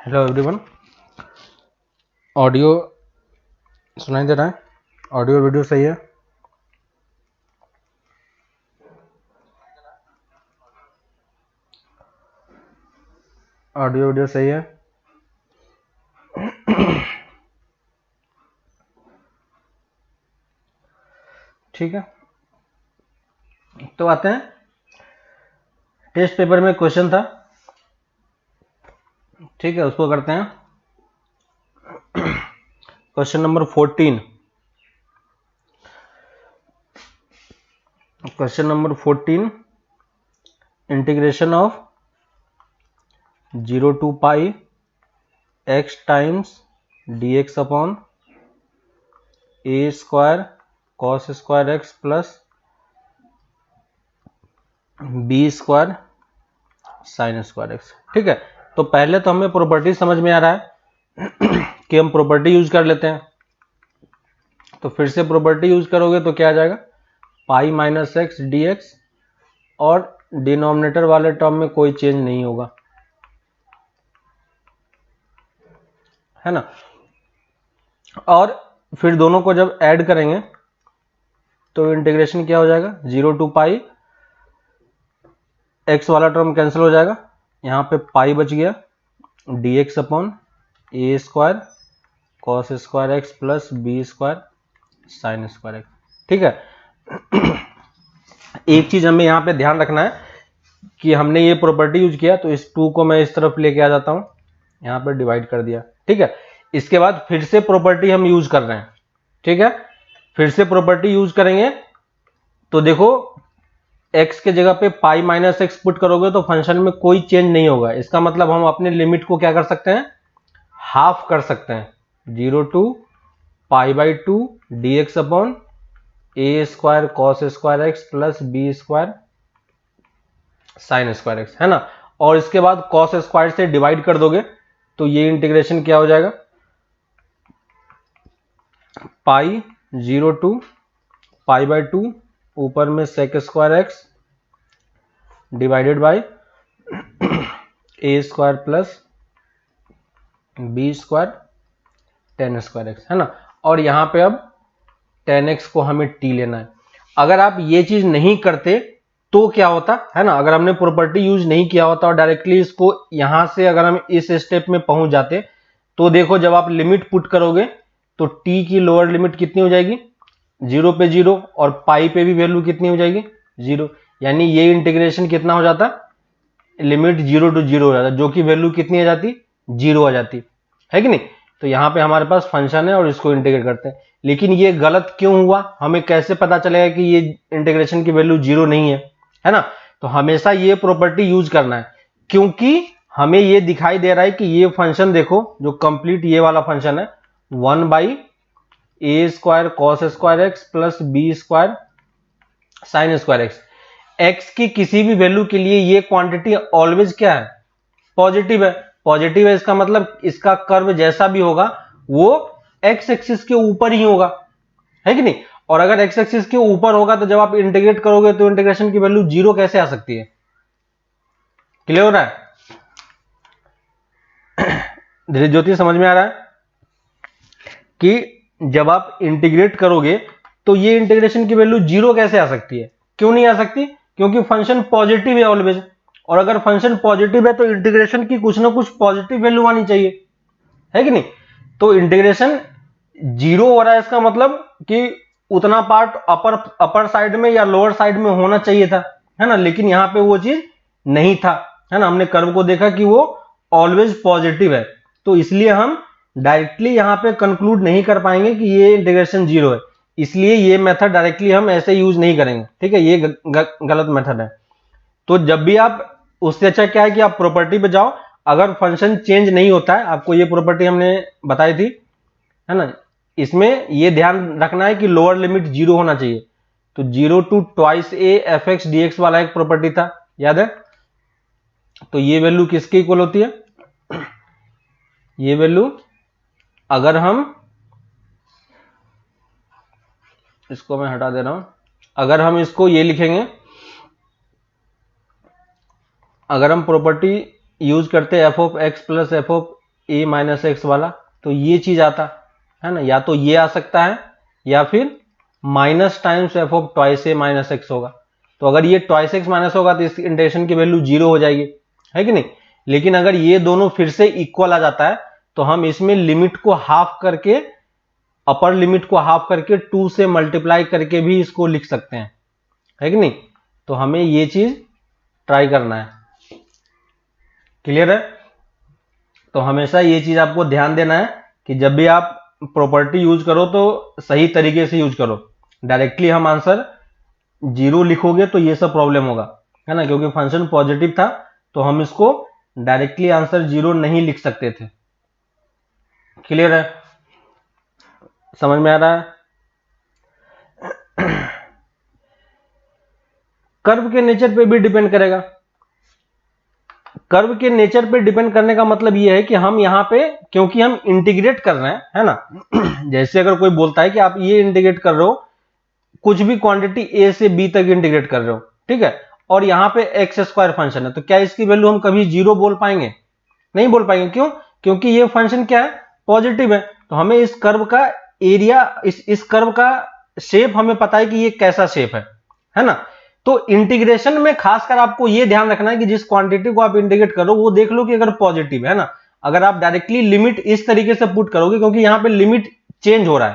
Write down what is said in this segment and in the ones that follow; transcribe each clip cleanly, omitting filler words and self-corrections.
Hello everyone. Audio सुनाई दे रहा है? ऑडियो वीडियो सही है? ऑडियो वीडियो सही है? ठीक है, तो आते हैं। टेस्ट पेपर में क्वेश्चन था, ठीक है, उसको करते हैं। Question number 14। Question number 14, integration of 0 to pi x times dx upon a square cos square x plus b square sine square x। ठीक है, तो पहले तो हमें प्रॉपर्टी समझ में आ रहा है कि हम प्रॉपर्टी यूज कर लेते हैं। तो फिर से प्रॉपर्टी यूज करोगे तो क्या आ जाएगा, pi minus x d x, और डिनोमिनेटर वाले टर्म में कोई चेंज नहीं होगा, है ना। और फिर दोनों को जब ऐड करेंगे तो इंटीग्रेशन क्या हो जाएगा, 0 to पाई, एक्स वाला टर्म कैंसिल हो जाएगा, यहाँ पे पाई बच गया, d x upon a square cos square x plus b square sine square x. ठीक है। एक चीज हमें यहाँ पे ध्यान रखना है कि हमने ये प्रॉपर्टी यूज किया, तो इस 2 को मैं इस तरफ लेके आ जाता हूं, यहाँ पे डिवाइड कर दिया। ठीक है, इसके बाद फिर से प्रॉपर्टी हम यूज कर रहे हैं। ठीक है, फिर से प्रॉपर्टी यूज करेंगे तो देखो, x के जगह पे पाई माइनस एक्स पुट करोगे तो फंक्शन में कोई चेंज नहीं होगा। इसका मतलब हम अपने लिमिट को क्या कर सकते हैं, हाफ कर सकते हैं, 0 to pi by 2 d x upon a square cos square x plus b square sine square x, है ना। और इसके बाद कॉस स्क्वायर से डिवाइड कर दोगे तो ये इंटीग्रेशन क्या हो जाएगा, पाई 0 to पाई बाई 2 ऊपर में sec square x divided by a square plus b square tan square x, है ना। और यहां पे अब टेन एक्स को हमें टी लेना है। अगर आप ये चीज नहीं करते तो क्या होता, है ना, अगर हमने प्रॉपर्टी यूज नहीं किया होता और डायरेक्टली इसको यहां से अगर हम इस स्टेप में पहुंच जाते, तो देखो जब आप लिमिट पुट करोगे तो टी की लोअर लिमिट कितनी हो जाएगी, 0 पे 0, और पाई पे भी वैल्यू कितनी हो जाएगी, 0। यानी ये इंटीग्रेशन कितना हो जाता, लिमिट 0 to 0 हो जाता, जो कि वैल्यू कितनी आ जाती, 0 आ जाती, है कि नहीं। तो यहां पे हमारे पास फंक्शन है और इसको इंटीग्रेट करते हैं। लेकिन ये गलत क्यों हुआ, हमें कैसे पता चलेगा कि ये इंटीग्रेशन की वैल्यू 0 नहीं है ना। तो हमेशा ये प्रॉपर्टी यूज करना है, क्योंकि हमें ये दिखाई दे रहा है कि ये फंक्शन देखो, जो कंप्लीट ये वाला फंक्शन है, 1 by a square cos square x plus b square sine square x. X की किसी भी वैल्यू के लिए ये क्वांटिटी ऑलवेज क्या है, पॉजिटिव है। पॉजिटिव है, इसका मतलब इसका कर्व जैसा भी होगा वो एक्स एक्सिस के ऊपर ही होगा, है कि नहीं। और अगर एक्स एक्सिस के ऊपर होगा तो जब आप इंटीग्रेट करोगे तो इंटीग्रेशन की वैल्यू 0 कैसे आ सकती है, क्लियर हो रहा है, धीरे ज्योति समझ में आ रहा है कि जब आप इंटीग्रेट करोगे तो ये इंटीग्रेशन की वैल्यू 0 कैसे आ सकती है, क्यों नहीं आ सकती, क्योंकि फंक्शन पॉजिटिव है ऑलवेज। और अगर फंक्शन पॉजिटिव है तो इंटीग्रेशन की कुछ ना कुछ पॉजिटिव वैल्यू आनी चाहिए, है कि नहीं। तो इंटीग्रेशन 0 हो रहा है, इसका मतलब कि उतना पार्ट अपर साइड में या लोअर साइड में होना चाहिए था, है ना। लेकिन यहां पे वो चीज नहीं था, है ना। हमने कर्व को देखा कि वो ऑलवेज पॉजिटिव है, तो इसलिए हम डायरेक्टली यहां पे कंक्लूड नहीं कर पाएंगे कि ये इंटीग्रेशन 0 है। इसलिए ये मेथड डायरेक्टली हम ऐसे यूज नहीं करेंगे, ठीक है, ये गलत मेथड है। तो जब भी आप, उससे अच्छा क्या है कि आप प्रॉपर्टी पे जाओ, अगर फंक्शन चेंज नहीं होता है, आपको ये प्रॉपर्टी हमने बताई थी, है ना, इसमें ये ध्यान रखना है कि लोअर लिमिट 0 होना चाहिए। तो 0 to twice A F x d x वाला एक प्रॉपर्टी था, याद है। तो ये वैल्यू किसके इक्वल होती है, ये वैल्यू, अगर हम इसको मैं हटा दे रहा हूं, अगर हम इसको ये लिखेंगे, अगर हम प्रॉपर्टी यूज करते हैं F of x plus F of a minus x वाला, तो ये चीज आता है ना, या तो ये आ सकता है या फिर minus times F of twice A minus x होगा। तो अगर ये ट्वाइस एक्स माइनस होगा तो इस इंटीग्रेशन की वैल्यू 0 हो जाएगी, है कि नहीं। लेकिन अगर ये दोनों फिर से इक्वल आ जाता है तो हम इसमें लिमिट को हाफ करके, अपर लिमिट को हाफ करके 2 से मल्टीप्लाई करके भी इसको लिख सकते हैं, है कि नहीं। तो हमें ये चीज ट्राई करना है, क्लियर है। तो हमेशा ये चीज आपको ध्यान देना है कि जब भी आप प्रॉपर्टी यूज करो तो सही तरीके से यूज करो। डायरेक्टली हम आंसर 0 लिखोगे तो ये सब प्रॉब्लम होगा, है ना, क्योंकि फंक्शन पॉजिटिव था तो हम इसको डायरेक्टली आंसर 0 नहीं लिख सकते थे। क्लियर है, समझ में आ रहा है। कर्व के नेचर पे भी डिपेंड करेगा। कर्व के नेचर पे डिपेंड करने का मतलब ये है कि हम यहाँ पे, क्योंकि हम इंटीग्रेट कर रहे हैं, है ना जैसे अगर कोई बोलता है कि आप ये इंटीग्रेट कर रहे हो, कुछ भी क्वांटिटी ए से बी तक इंटीग्रेट कर रहे हो, ठीक है, और यहाँ पे एक्स स्क्वायर फंक्शन है, तो क्या इसकी वैल्यू हम कभी 0 बोल पाएंगे? नहीं बोल पाएंगे। क्यों? क्योंकि ये फंक्शन क्या है, पॉजिटिव है। तो हमें इस कर्व का एरिया, इस कर्व का शेप हमें पता है कि ये कैसा शेप है ना। तो इंटीग्रेशन में खासकर आपको ये ध्यान रखना है कि जिस क्वांटिटी को आप इंटीग्रेट करो वो देख लो कि अगर पॉजिटिव है ना। अगर आप डायरेक्टली लिमिट इस तरीके से पुट करोगे, क्योंकि यहाँ पे लिमिट चेंज हो रहा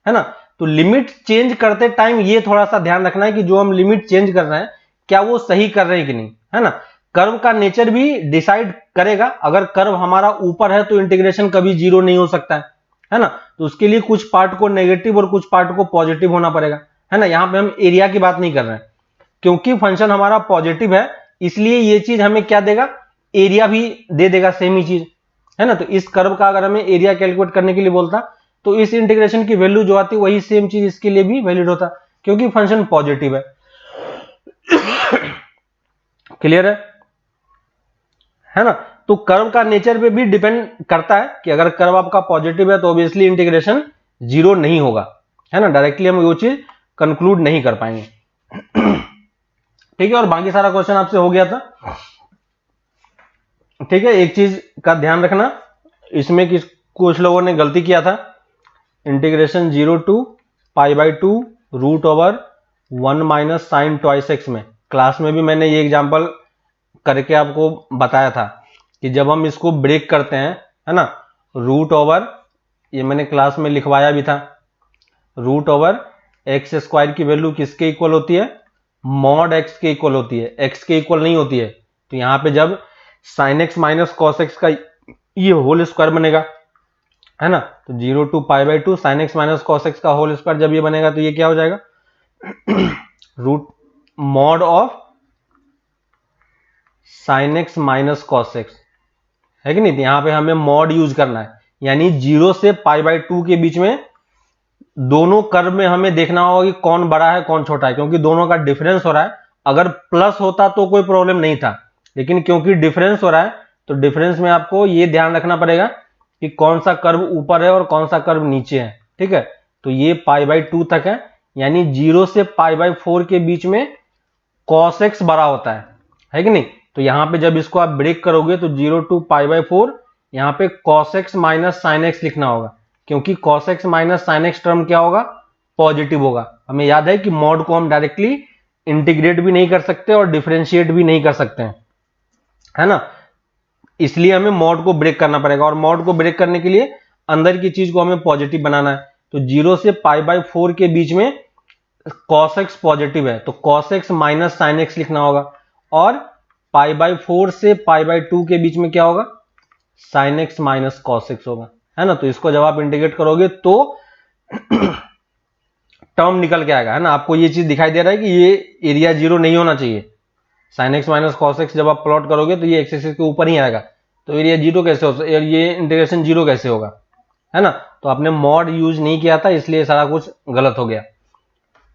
है ना, तो लिमिट चेंज करते टाइम ये थोड़ा सा ध्यान रखना है कि जो हम लिमिट चेंज कर रहे हैं क्या वो सही कर रहे हैं कि नहीं, है ना। कर्व का नेचर भी डिसाइड करेगा। अगर कर्व हमारा ऊपर है तो इंटीग्रेशन कभी 0 नहीं हो सकता है ना। तो उसके लिए कुछ पार्ट को नेगेटिव और कुछ पार्ट को पॉजिटिव होना पड़ेगा, है ना। यहाँ पे हम एरिया की बात नहीं कर रहे हैं, क्योंकि फंक्शन हमारा पॉजिटिव है इसलिए ये चीज हमें क्या देगा, एरिया भी दे देगा, सेम ही चीज, है ना। तो इस कर्व का अगर हमें एरिया कैलकुलेट करने के लिए बोलता तो इस इंटीग्रेशन की वैल्यू जो आती वही सेम चीज इसके लिए भी वैलिड होता, क्योंकि फंक्शन पॉजिटिव है। क्लियर है ना। तो कर्व का नेचर पे भी डिपेंड करता है कि अगर कर्व आपका पॉजिटिव है तो ऑब्वियसली इंटीग्रेशन 0 नहीं होगा, है ना। डायरेक्टली हम वो चीज कंक्लूड नहीं कर पाएंगे। ठीक है, और बाकी सारा क्वेश्चन आपसे हो गया था। ठीक है, एक चीज का ध्यान रखना, इसमें कुछ लोगों ने गलती किया था। Integration 0 to π/2 √1 minus sine twice x में, क्लास में भी मैंने ये एग्जांपल करके आपको बताया था कि जब हम इसको ब्रेक करते हैं, है ना, √, ये मैंने क्लास में लिखवाया भी था, √x² की वैल्यू किसके इक्वल होती है, मॉड x के इक्वल होती है, x के इक्वल नहीं होती है। तो यहां पे जब sin x minus cos x का ये होल स्क्वायर बनेगा, है ना, तो 0 to π/2 sin x minus cos x का होल स्क्वायर जब ये बनेगा तो ये क्या हो जाएगा, root mod of sin x minus cos x, है कि नहीं। तो यहां पे हमें मॉड यूज करना है, यानी 0 से π/2 के बीच में दोनों कर्व में हमें देखना होगा कि कौन बड़ा है कौन छोटा है, क्योंकि दोनों का डिफरेंस हो रहा है। अगर प्लस होता तो कोई प्रॉब्लम नहीं था, लेकिन क्योंकि डिफरेंस हो रहा है तो डिफरेंस में आपको ये ध्यान रखना पड़ेगा कि कौन सा कर्व ऊपर है और कौन सा कर्व नीचे है। ठीक है, तो ये π/2 तक है, यानी 0 से π/4 के बीच में cos x बड़ा होता है कि नहीं। तो यहां पे जब इसको आप ब्रेक करोगे तो 0 to π/4 यहां पे cos x minus sin x लिखना होगा, क्योंकि cos x minus sin x term क्या होगा, पॉजिटिव होगा। हमें याद है कि मॉड को हम डायरेक्टली इंटीग्रेट भी नहीं कर सकते और डिफरेंशिएट भी नहीं कर सकते हैं, है ना, इसलिए हमें मॉड को ब्रेक करना पड़ेगा। और मॉड को ब्रेक करने के लिए अंदर की चीज को हमें पॉजिटिव बनाना है। तो 0 से π/4 के बीच में cos x पॉजिटिव है तो cos x minus sin x लिखना होगा, और π/4 से π/2 के बीच में क्या होगा, sin x minus cos x होगा, है ना। तो इसको जब आप इंटीग्रेट करोगे तो टर्म निकल के आएगा, है ना। आपको ये चीज दिखाई दे रहा है कि ये एरिया 0 नहीं होना चाहिए। sin x minus cos x जब आप प्लॉट करोगे तो ये एक्स एक्सिस के ऊपर ही आएगा, तो एरिया 0 कैसे हो, ये इंटीग्रेशन 0 कैसे होगा, है ना। तो आपने मॉड यूज नहीं किया था इसलिए सारा कुछ गलत हो गया।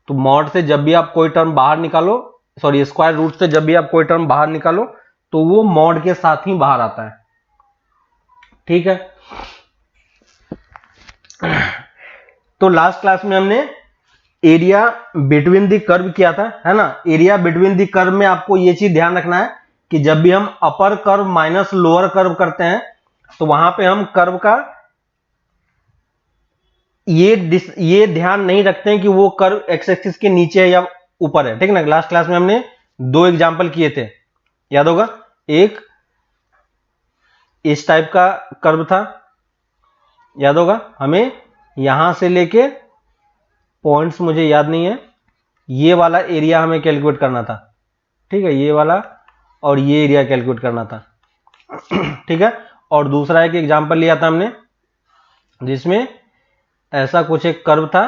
तो मॉड से जब भी आप कोई टर्म बाहर निकालो, सॉरी स्क्वायर रूट से जब भी आप कोई टर्म बाहर निकालो तो वो मॉड के साथ ही बाहर आता है। ठीक है, तो लास्ट क्लास में हमने एरिया बिटवीन द कर्व किया था, है ना। एरिया बिटवीन द कर्व में आपको ये चीज ध्यान रखना है कि जब भी हम अपर कर्व माइनस लोअर कर्व करते हैं, तो वहां पे हम कर्व का ये ध्यान नहीं रखते हैं कि वो कर्व एक्स एक्सिस के नीचे है या ऊपर है, ठीक है ना। लास्ट क्लास में हमने 2 एग्जाम्पल किए थे, याद होगा। एक इस टाइप का कर्व था, याद होगा। हमें यहां से लेके पॉइंट्स मुझे याद नहीं है, ये वाला एरिया हमें कैलकुलेट करना था, ठीक है, ये वाला और ये एरिया कैलकुलेट करना था, ठीक है। और दूसरा एक एग्जाम्पल लिया था हमने जिसमें ऐसा कुछ एक कर्व था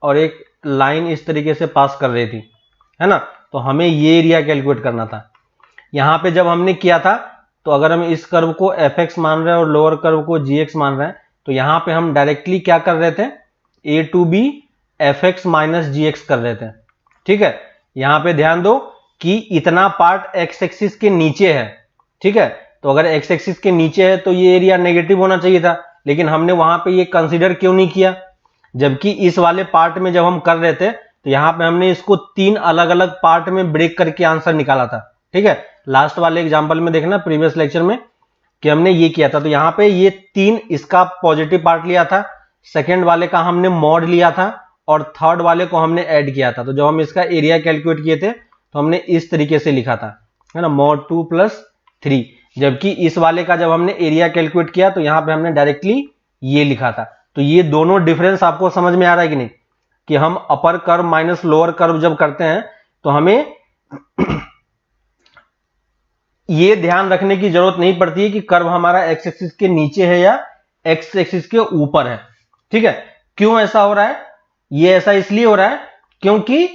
और एक लाइन इस तरीके से पास कर रही थी, है ना। तो हमें ये एरिया कैलकुलेट करना था। यहां पे जब हमने किया था तो अगर हम इस कर्व को fx मान रहे हैं और लोअर कर्व को gx मान रहे हैं, तो यहां पे हम डायरेक्टली क्या कर रहे थे, a to b fx minus gx कर रहे थे, ठीक है। यहां पे ध्यान दो कि इतना पार्ट x एक्सिस के नीचे है, ठीक है। तो अगर x एक्सिस के नीचे है तो ये एरिया नेगेटिव होना चाहिए था, लेकिन हमने वहां पे ये कंसीडर क्यों नहीं किया, जबकि इस वाले पार्ट में जब हम कर रहे थे तो यहां पे हमने इसको 3 अलग अलग पार्ट में ब्रेक करके आंसर निकाला था, ठीक है। लास्ट वाले एग्जांपल में देखना प्रीवियस लेक्चर में कि हमने ये किया था। तो यहां पे ये 3 इसका पॉजिटिव पार्ट लिया था, सेकेंड वाले का हमने मॉड लिया था और थर्ड वाले को हमने ऐड किया था। तो जब हम इसका एरिया कैलकुलेट किए थे तो हमने इस तरीके से लिखा था, है ना, मॉड 2 + 3। जबकि इस वाले का जब हमने एरिया कैलकुलेट किया तो यहां पे हमने डायरेक्टली ये लिखा था। तो ये दोनों डिफरेंस आपको समझ में आ रहा है कि नहीं, कि हम अपर कर्व माइनस लोअर कर्व जब करते हैं तो हमें ये ध्यान रखने की जरूरत नहीं पड़ती है कि कर्व हमारा एक्स एक्सिस के नीचे है या एक्स एक्सिस के ऊपर है, ठीक है। क्यों ऐसा हो रहा है, ये ऐसा इसलिए हो रहा है क्योंकि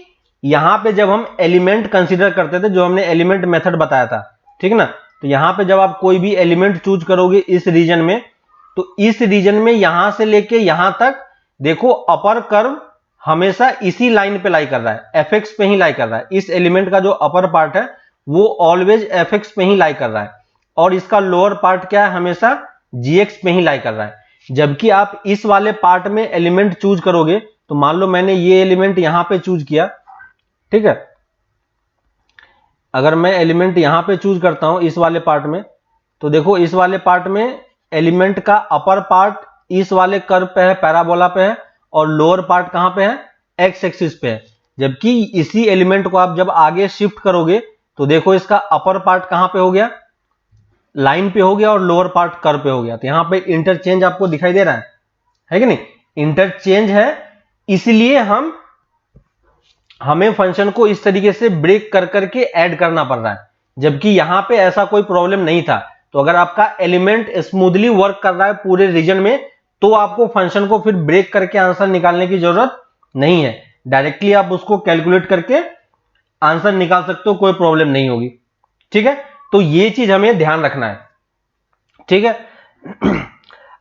यहां पे जब हम एलिमेंट कंसीडर करते थे, जो हमने एलिमेंट मेथड बताया था, ठीक ना, तो यहां पे जब आप कोई भी एलिमेंट चूज करोगे इस रीजन में, तो इस रीजन में यहां से लेके यहां तक देखो अपर कर्व हमेशा इसी लाइन पे लाई कर रहा है, एफ पे ही लाई कर रहा है। इस एलिमेंट का जो अपर पार्ट है वो ऑलवेज एफ पे ही लाई कर रहा है, और इसका लोअर पार्ट क्या है, हमेशा जीएक्स पे ही लाई कर रहा है। जबकि आप इस वाले पार्ट में एलिमेंट चूज करोगे, तो मान लो मैंने ये एलिमेंट यहां पे चूज किया, ठीक है। अगर मैं एलिमेंट यहां पे चूज करता हूं इस वाले पार्ट में, तो देखो इस वाले पार्ट में एलिमेंट का अपर पार्ट इस वाले कर्व पे है, पैराबोला पे है, और लोअर पार्ट कहां पे है, एक्स एक्सिस पे है। जबकि इसी एलिमेंट को आप जब आगे शिफ्ट करोगे तो देखो इसका अपर पार्ट कहां पे हो गया, लाइन पे हो गया, और लोअर पार्ट कर्व पे हो गया। तो यहां पे इंटरचेंज आपको दिखाई दे रहा है कि नहीं, इंटरचेंज है। इसलिए हमें फंक्शन को इस तरीके से ब्रेक कर करके ऐड करना पड़ रहा है, जबकि यहां पे ऐसा कोई प्रॉब्लम नहीं था। तो अगर आपका एलिमेंट स्मूथली वर्क कर रहा है पूरे रीजन में, तो आपको फंक्शन को फिर ब्रेक करके आंसर निकालने की जरूरत नहीं है, डायरेक्टली आप उसको कैलकुलेट करके आंसर निकाल सकते हो, कोई प्रॉब्लम नहीं होगी, ठीक है। तो ये चीज हमें ध्यान रखना है, ठीक है।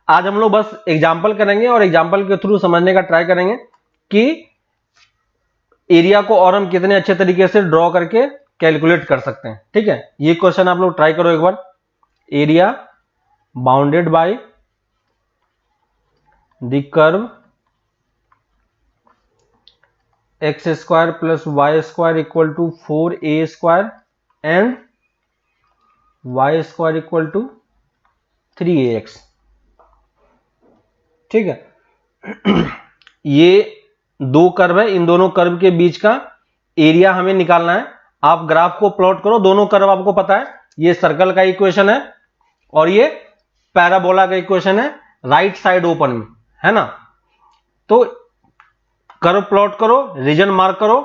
आज हम लोग बस एग्जाम्पल करेंगे और एग्जाम्पल के थ्रू समझने का ट्राई करेंगे कि एरिया को और हम कितने अच्छे तरीके से ड्रॉ करके कैलकुलेट कर सकते हैं, ठीक है। ये क्वेश्चन आप लोग ट्राई करो एक बार। Area bounded by the curve x square plus y square equal to 4a² and y square equal to 3ax, ठीक है। ये दो कर्व है, इन दोनों कर्व के बीच का एरिया हमें निकालना है। आप ग्राफ को प्लॉट करो, दोनों कर्व आपको पता है, ये सर्कल का इक्वेशन है और ये पैराबोला का इक्वेशन है, राइट साइड ओपन में, है ना। तो कर्व प्लॉट करो, रीजन मार्क करो,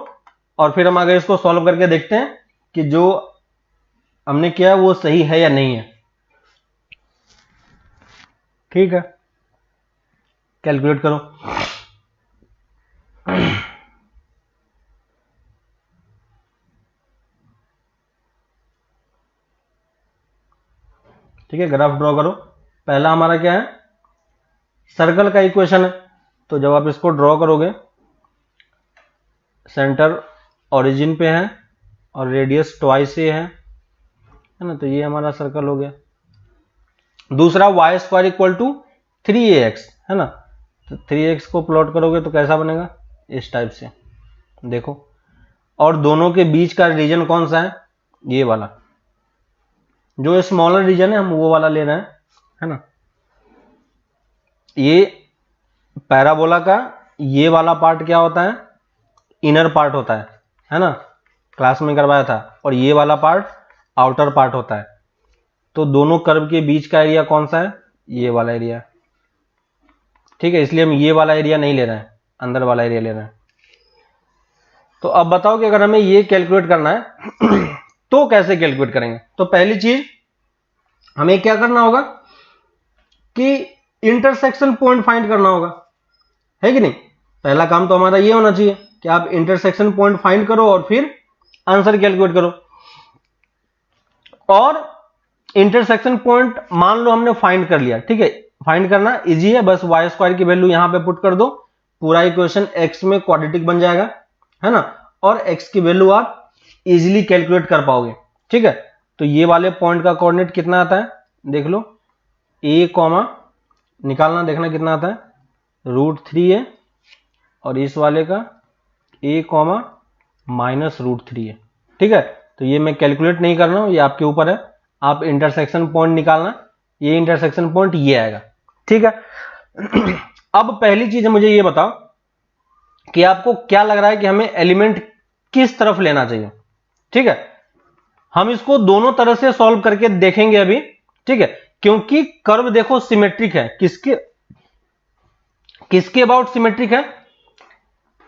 और फिर हम आगे इसको सॉल्व करके देखते हैं कि जो हमने किया है वो सही है या नहीं है, ठीक है। कैलकुलेट करो। ठीक है, ग्राफ ड्रॉ करो। पहला हमारा क्या है, सर्कल का इक्वेशन है। तो जब आप इसको ड्रॉ करोगे, सेंटर ओरिजिन पे है और रेडियस ट्वाइस ए है ना, तो ये हमारा सर्कल हो गया। दूसरा Y square equal to 3ax, है ना। तो 3x को प्लॉट करोगे तो कैसा बनेगा, इस टाइप से, देखो। और दोनों के बीच का रीजन कौन सा है, ये वाला, जो स्मॉलर रीजन है हम वो वाला ले रहे हैं, है ना। ये पैराबोला का ये वाला पार्ट क्या होता है, इनर पार्ट होता है ना, क्लास में करवाया था, और ये वाला पार्ट आउटर पार्ट होता है। तो दोनों कर्व के बीच का एरिया कौन सा है, ये वाला एरिया, ठीक है। इसलिए हम ये वाला एरिया नहीं ले रहे हैं, अंदर वाला एरिया ले रहे हैं। तो अब बताओ कि अगर हमें ये कैलकुलेट करना है तो कैसे कैलकुलेट करेंगे। तो पहली चीज हमें क्या करना होगा कि इंटरसेक्शन पॉइंट फाइंड करना होगा, है कि नहीं। पहला काम तो हमारा ये होना चाहिए कि आप इंटरसेक्शन पॉइंट फाइंड करो और फिर आंसर कैलकुलेट करो। और इंटरसेक्शन पॉइंट मान लो हमने फाइंड कर लिया, ठीक है। फाइंड करना इजी है, बस वाई स्क्वायर की वैल्यू यहां पे पुट कर दो, पूरा इक्वेशन एक्स में क्वाड्रेटिक बन जाएगा, है ना। और एक्स की वैल्यू आप इजीली कैलकुलेट कर पाओगे, ठीक है। तो ये वाले पॉइंट का कोऑर्डिनेट कितना आता है, देख लो, ए कॉमा निकालना, देखना कितना आता है, √3 है, और इस वाले का ए कॉमा -√3 है, ठीक है। तो ये मैं कैलकुलेट नहीं कर रहा हूं, ये आपके ऊपर है, आप इंटरसेक्शन पॉइंट निकालना, ये इंटरसेक्शन पॉइंट ये आएगा, ठीक है। अब पहली चीज मुझे ये बताओ कि आपको क्या लग रहा है कि हमें एलिमेंट किस तरफ लेना चाहिए, ठीक है। हम इसको दोनों तरह से सॉल्व करके देखेंगे अभी, ठीक है, क्योंकि कर्व देखो सिमेट्रिक है, किसके अबाउट सिमेट्रिक है,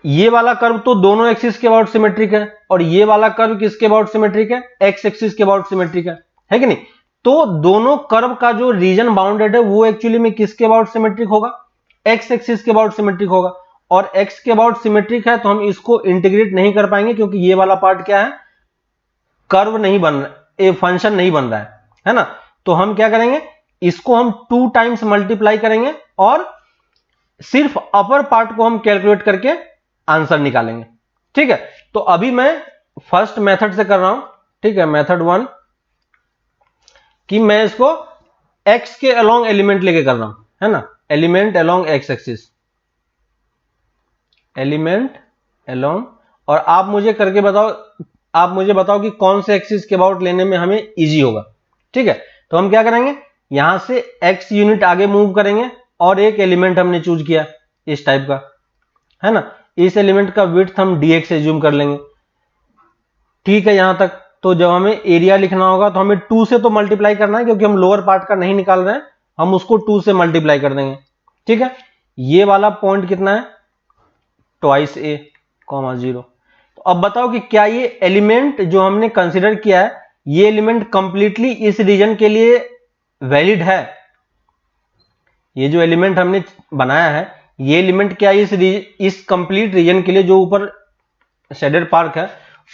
ये वाला कर्व तो दोनों एक्सिस के अबाउट सिमेट्रिक है, और ये वाला कर्व किसके अबाउट सिमेट्रिक है, एक्स एक्सिस के अबाउट सिमेट्रिक है कि नहीं। तो दोनों कर्व का जो रीजन बाउंडेड है वो एक्चुअली में किसके अबाउट सिमेट्रिक होगा, एक्स एक्सिस के अबाउट सिमेट्रिक होगा। और एक्स के अबाउट सिमेट्रिक है तो हम इसको इंटीग्रेट नहीं कर पाएंगे, क्योंकि ये वाला पार्ट क्या है, कर्व नहीं बन रहा, ए फंक्शन नहीं बन रहा है ना। तो हम क्या करेंगे, इसको हम 2 टाइम्स मल्टीप्लाई करेंगे और सिर्फ अपर पार्ट को हम कैलकुलेट करके आंसर निकालेंगे, ठीक है। तो अभी मैं फर्स्ट मेथड से कर रहा हूं, ठीक है, मेथड 1, कि मैं इसको x के अलोंग एलिमेंट लेके कर रहा हूं, है ना, element along x axis, element along, और आप मुझे करके बताओ, आप मुझे बताओ कि कौन से एक्सिस के अबाउट लेने में हमें इजी होगा, ठीक है। तो हम क्या करेंगे, यहां से x यूनिट आगे मूव करेंगे, और एक एलिमेंट हमने चूज किया इस टाइप का, है ना, इस एलिमेंट का विड्थ हम dx एज्यूम कर लेंगे, ठीक है यहां तक। तो जब हमें एरिया लिखना होगा तो हमें 2 से तो मल्टीप्लाई करना है, क्योंकि हम लोअर पार्ट का नहीं निकाल रहे हैं, हम उसको 2 से मल्टीप्लाई कर देंगे, ठीक है। ये वाला पॉइंट कितना है, ट्वाइस a, 0। तो अब बताओ कि क्या ये एलिमेंट जो हमने कंसिडर किया है, ये एलिमेंट कंप्लीटली इस रीजन के लिए वैलिड है। ये जो एलिमेंट हमने बनाया है, ये एलिमेंट क्या इस कंप्लीट रीजन के लिए, जो ऊपर शेडेड पार्ट है,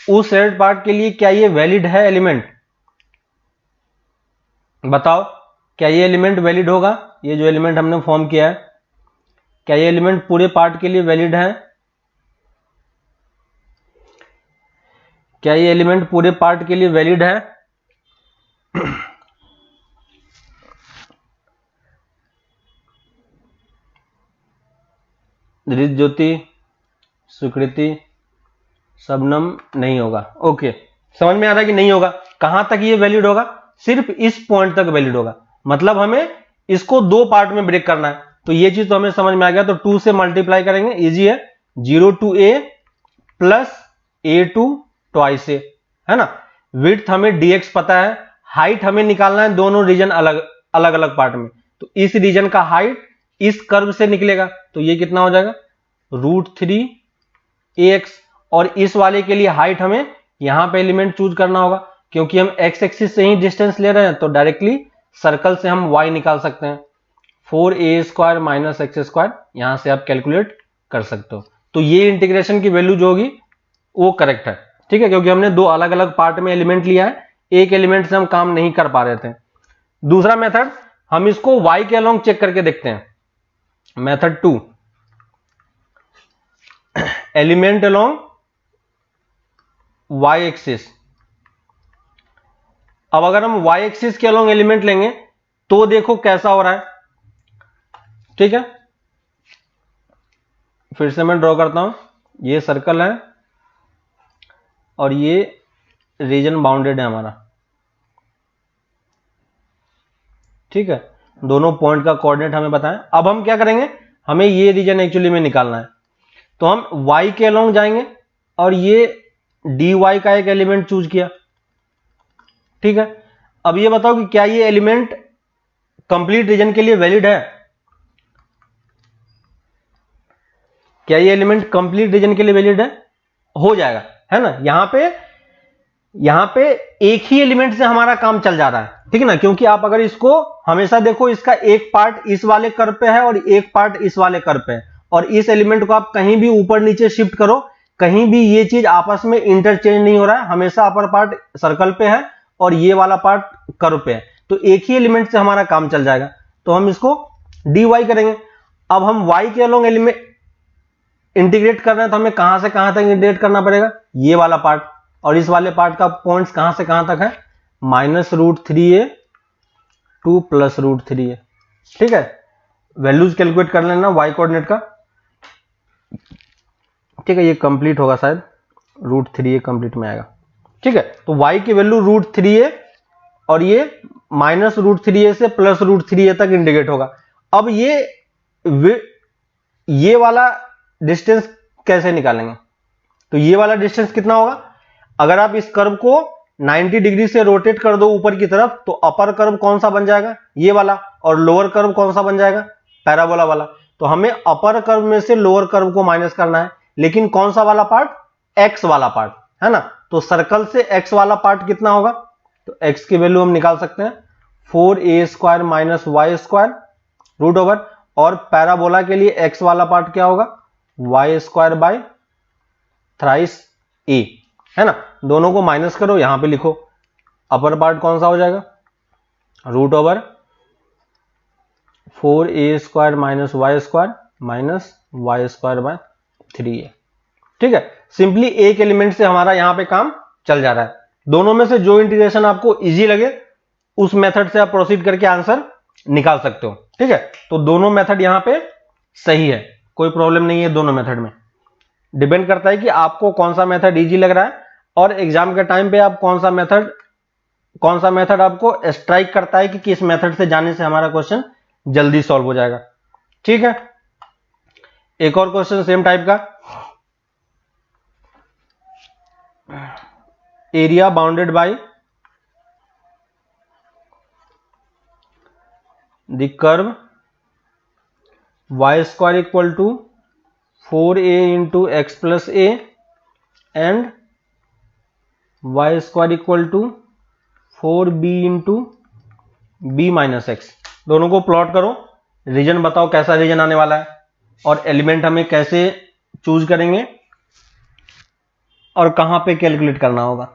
उस शेडेड पार्ट के लिए क्या ये वैलिड है एलिमेंट, बताओ क्या ये एलिमेंट वैलिड होगा। ये जो एलिमेंट हमने फॉर्म किया है, क्या ये एलिमेंट पूरे पार्ट के लिए वैलिड है, क्या ये एलिमेंट पूरे पार्ट के लिए वैलिड है। ज्योति, सुकृति, शबनम, नहीं होगा, ओके, समझ में आ रहा है कि नहीं होगा। कहां तक ये वैलिड होगा, सिर्फ इस पॉइंट तक वैलिड होगा, मतलब हमें इसको 2 पार्ट में ब्रेक करना है। तो ये चीज तो हमें समझ में आ गया, तो 2 से मल्टीप्लाई करेंगे, इजी है, 0 to a plus a to twice a, है ना। विड्थ हमें dx पता है, हाइट हमें निकालना है, दोनों रीजन अलग अलग पार्ट में, तो इस रीजन का हाइट इस कर्व से निकलेगा, तो ये कितना हो जाएगा, √3ax। और इस वाले के लिए हाइट हमें यहां पे एलिमेंट चूज करना होगा, क्योंकि हम x एक्सिस से ही डिस्टेंस ले रहे हैं, तो डायरेक्टली सर्कल से हम y निकाल सकते हैं, 4a² - x², यहां से आप कैलकुलेट कर सकते हो। तो ये इंटीग्रेशन की वैल्यू जो होगी वो करेक्ट है, ठीक है, क्योंकि हमने 2 अलग अलग पार्ट में एलिमेंट लिया है, एक एलिमेंट से हम काम नहीं कर पा रहे थे। दूसरा मेथड, हम इसको y के अलोंग चेक करके देखते हैं, method 2, element along y axis. अब अगर हम y एक्सिस के अलोंग एलिमेंट लेंगे तो देखो कैसा हो रहा है, ठीक है। फिर से मैं ड्रॉ करता हूं, ये सर्कल है और ये रीजन बाउंडेड है हमारा, ठीक है। दोनों पॉइंट का कोऑर्डिनेट हमें बताएं। अब हम क्या करेंगे, हमें ये रीजन एक्चुअली में निकालना है, तो हम y के अलोंग जाएंगे और ये dy का एक एलिमेंट चूज किया, ठीक है। अब ये बताओ कि क्या ये एलिमेंट कंप्लीट रीजन के लिए वैलिड है, क्या ये एलिमेंट कंप्लीट रीजन के लिए वैलिड है, हो जाएगा, है ना। यहां पे एक ही एलिमेंट से हमारा काम चल जा रहा है, ठीक है ना, क्योंकि आप अगर इसको हमेशा देखो, इसका एक पार्ट इस वाले कर्व पे है और एक पार्ट इस वाले कर्व पे है, और इस एलिमेंट को आप कहीं भी ऊपर नीचे शिफ्ट करो, कहीं भी ये चीज आपस में इंटरचेंज नहीं हो रहा है, हमेशा अपर पार्ट सर्कल पे है और ये वाला पार्ट कर्व पे है, तो एक ही एलिमेंट से हमारा काम चल जाएगा। तो हम इसको dy करेंगे। अब हम y के अलोंग एलिमेंट इंटीग्रेट कर रहे हैं, तो हमें कहां से कहां तक इंटीग्रेट करना पड़ेगा, ये वाला पार्ट, और इस वाले पार्ट का पॉइंट्स कहां से कहां तक है, -√3a टू +√3a, ठीक है। वैल्यूज कैलकुलेट कर लेना y कोऑर्डिनेट का, ठीक है। ये कंप्लीट होगा शायद, √3a कंप्लीट में आएगा, ठीक है। तो y की वैल्यू √3a और ये -√3a से +√3a तक इंटीग्रेट होगा। अब ये वाला डिस्टेंस कैसे निकालेंगे, तो ये वाला डिस्टेंस कितना होगा, अगर आप इस कर्व को 90 डिग्री से रोटेट कर दो ऊपर की तरफ, तो अपर कर्व कौन सा बन जाएगा, ये वाला, और लोअर कर्व कौन सा बन जाएगा, पैराबोला वाला। तो हमें अपर कर्व में से लोअर कर्व को माइनस करना है, लेकिन कौन सा वाला पार्ट, एक्स वाला पार्ट, है ना। तो सर्कल से एक्स वाला पार्ट कितना होगा, तो एक्स की वैल्यू हम निकाल सकते हैं 4a² - y² रूट ओवर, और पैराबोला के लिए एक्स वाला पार्ट क्या होगा, y² थ्राइस a, है ना। दोनों को माइनस करो, यहां पे लिखो, अपर पार्ट कौन सा हो जाएगा, root over 4a² - y² -y²/3a, ठीक है। सिंपली एक एलिमेंट से हमारा यहां पे काम चल जा रहा है। दोनों में से जो इंटीग्रेशन आपको इजी लगे उस मेथड से आप प्रोसीड करके आंसर निकाल सकते हो, ठीक है। तो दोनों मेथड यहां पे सही है, कोई प्रॉब्लम नहीं है दोनों मेथड में। डिपेंड करता है कि आपको कौन सा मेथड इजी लग रहा है, और एग्जाम के टाइम पे आप कौन सा मेथड आपको स्ट्राइक करता है कि किस मेथड से जाने से हमारा क्वेश्चन जल्दी सॉल्व हो जाएगा, ठीक है। एक और क्वेश्चन सेम टाइप का, area bounded by the curve y² = 4a × x + a and y² = 4b × b - x। दोनों को प्लॉट करो, रीजन बताओ कैसा रीजन आने वाला है, और एलिमेंट हमें कैसे चूज करेंगे और कहां पे कैलकुलेट करना होगा,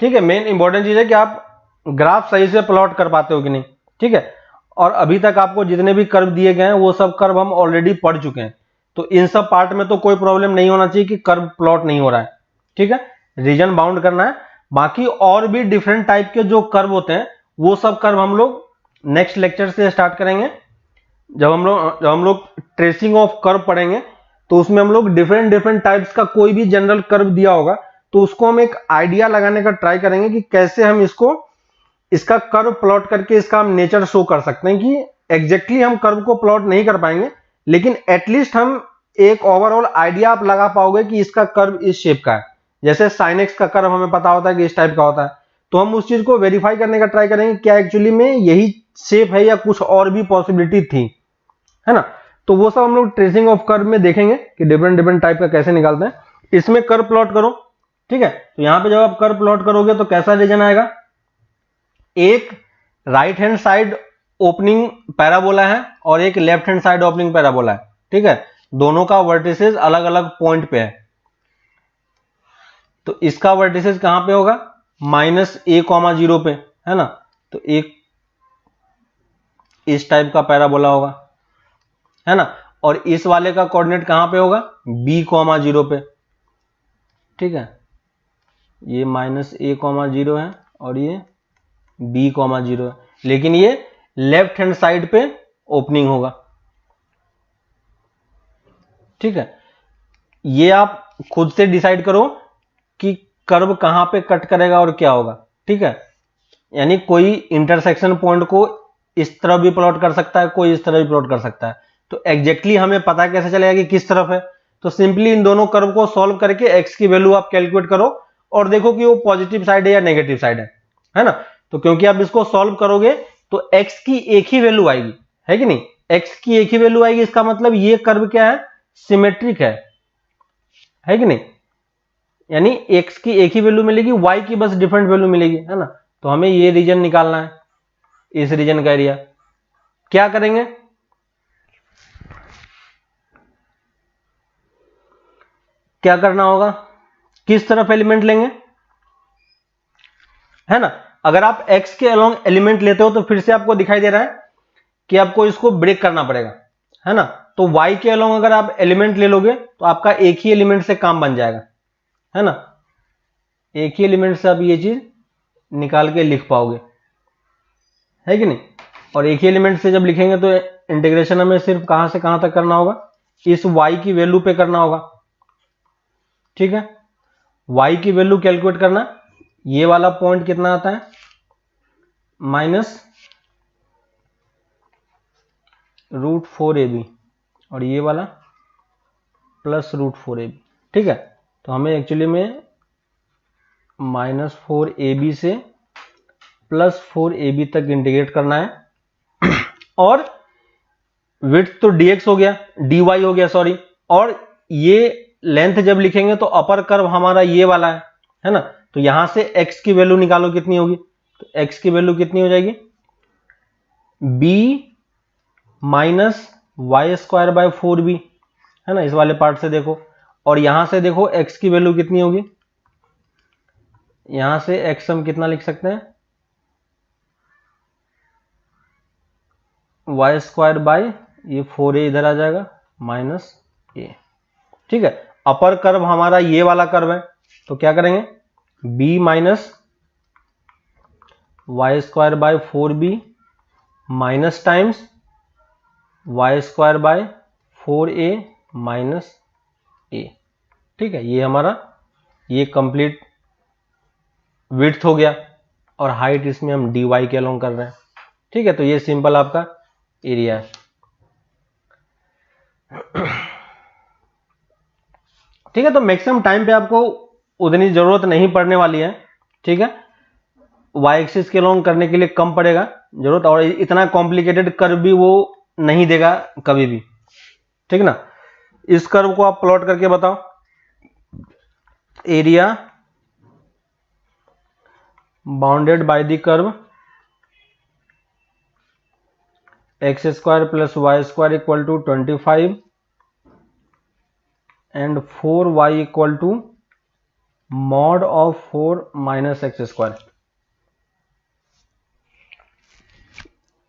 ठीक है। मेन इंपॉर्टेंट चीज है कि आप ग्राफ सही से प्लॉट कर पाते हो कि नहीं, ठीक है। और अभी तक आपको जितने भी कर्व दिए गए हैं वो सब कर्व हम ऑलरेडी पढ़ चुके हैं, तो इन सब पार्ट में तो कोई प्रॉब्लम नहीं होना चाहिए कि कर्व प्लॉट नहीं हो रहा है, ठीक है। रीजन बाउंड करना है, बाकी और भी डिफरेंट टाइप के जो कर्व होते हैं वो सब कर्व हम लोग नेक्स्ट लेक्चर से स्टार्ट करेंगे। जब हम लोग ट्रेसिंग ऑफ कर्व पढ़ेंगे, तो उसमें हम लोग डिफरेंट टाइप्स का कोई भी जनरल कर्व दिया होगा, तो उसको हम एक आइडिया लगाने का ट्राई करेंगे कि कैसे हम इसका कर्व प्लॉट करके इसका हम नेचर शो कर सकते हैं। कि एग्जैक्टली हम कर्व को प्लॉट नहीं कर पाएंगे, लेकिन एटलीस्ट हम एक ओवरऑल आइडिया आप लगा पाओगे कि इसका कर्व इस शेप का है। जैसे sin x का कर्व हमें पता होता है कि इस टाइप का होता है, तो हम उस चीज को वेरीफाई करने का ट्राई करेंगे क्या एक्चुअली में यही शेप है या कुछ और भी पॉसिबिलिटी थी, है ना। तो वो सब हम लोग ट्रेसिंग ऑफ कर्व में देखेंगे कि डिफरेंट टाइप का कैसे निकालते हैं। इसमें कर्व प्लॉट करो, ठीक है। तो यहां पे जब आप कर्व प्लॉट करोगे तो कैसा रीजन आएगा, एक right hand side opening parabola है और एक left hand side opening parabola है, ठीक है। दोनों का वर्टिसेस अलग अलग पॉइंट पे है, तो इसका वर्टिसेस कहां पे होगा, -a,0 पे, है ना। तो एक इस टाइप का पैराबोला होगा, है ना, और इस वाले का कोऑर्डिनेट कहां पे होगा, b,0 पे, ठीक है। ये -a,0 है और ये b,0 है, लेकिन ये लेफ्ट हैंड साइड पे ओपनिंग होगा, ठीक है। ये आप खुद से डिसाइड करो कि कर्व कहां पे कट करेगा और क्या होगा, ठीक है, यानी कोई इंटरसेक्शन पॉइंट को इस तरफ भी प्लॉट कर सकता है, कोई इस तरफ भी प्लॉट कर सकता है। तो एग्जैक्टली हमें पता कैसे चलेगा कि किस तरफ है? तो सिंपली इन दोनों कर्व को सॉल्व करके एक्स की वैल्यू आप कैलकुलेट करो और देखो कि वो पॉजिटिव साइड है या नेगेटिव साइड है ना। तो क्योंकि आप इसको सॉल्व करोगे तो एक्स की एक ही वैल्यू आएगी, है कि नहीं? एक्स की एक ही वैल्यू आएगी, इसका मतलब ये कर्व क्या है? सिमेट्रिक है कि नहीं? यानी एक्स की एक ही वैल्यू मिलेगी, वाई की बस डिफरेंट वैल्यू मिलेगी, है ना। तो हमें ये रीजन निकालना है, इस रीजन का एरिया। क्या करेंगे? क्या करना होगा? किस तरफ एलिमेंट लेंगे, है ना। अगर आप x के अलोंग एलिमेंट लेते हो तो फिर से आपको दिखाई दे रहा है कि आपको इसको ब्रेक करना पड़ेगा, है ना। तो y के अलोंग अगर आप एलिमेंट ले लोगे तो आपका एक ही एलिमेंट से काम बन जाएगा, है ना। एक ही एलिमेंट से आप ये चीज निकाल के लिख पाओगे, है कि नहीं। और एक ही एलिमेंट से जब लिखेंगे तो इंटीग्रेशन हमें सिर्फ कहां से कहां तक करना होगा? इस y की वैल्यू पे करना होगा, ठीक है। y की वैल्यू कैलकुलेट करना, ये वाला पॉइंट कितना आता है? -√4ab और ये वाला +√4ab, ठीक है। तो हमें एक्चुअली में -4ab से +4ab तक इंटीग्रेट करना है और विड्थ तो dx हो गया, dy हो गया सॉरी, और ये लेंथ जब लिखेंगे तो अपर कर्व हमारा ये वाला है ना। तो यहां से x की वैल्यू निकालो कितनी होगी? तो x की वैल्यू कितनी हो जाएगी? b -y²/4b, है ना। इस वाले पार्ट से देखो, और यहां से देखो x की वैल्यू कितनी होगी? यहां से x हम कितना लिख सकते हैं? y² ये 4a इधर आ जाएगा -a, ठीक है। अपर कर्व हमारा ये वाला कर्व है, तो क्या करेंगे? b -y²/4b minus times y²/4a -a, ठीक है। ये हमारा ये कंप्लीट विड्थ हो गया और हाइट इसमें हम dy के अलोंग कर रहे हैं, ठीक है। तो ये सिंपल आपका एरिया है, ठीक है। तो मैक्सिमम टाइम पे आपको उतनी जरूरत नहीं पड़ने वाली है, ठीक है। y एक्सिस के अलोंग करने के लिए कम पड़ेगा जरूरत, और इतना कॉम्प्लिकेटेड कर्व भी वो नहीं देगा कभी भी, ठीक ना। इस कर्व को आप प्लॉट करके बताओ। Area bounded by the curve x² + y² = 25 and 4y = mod of 4 - x²।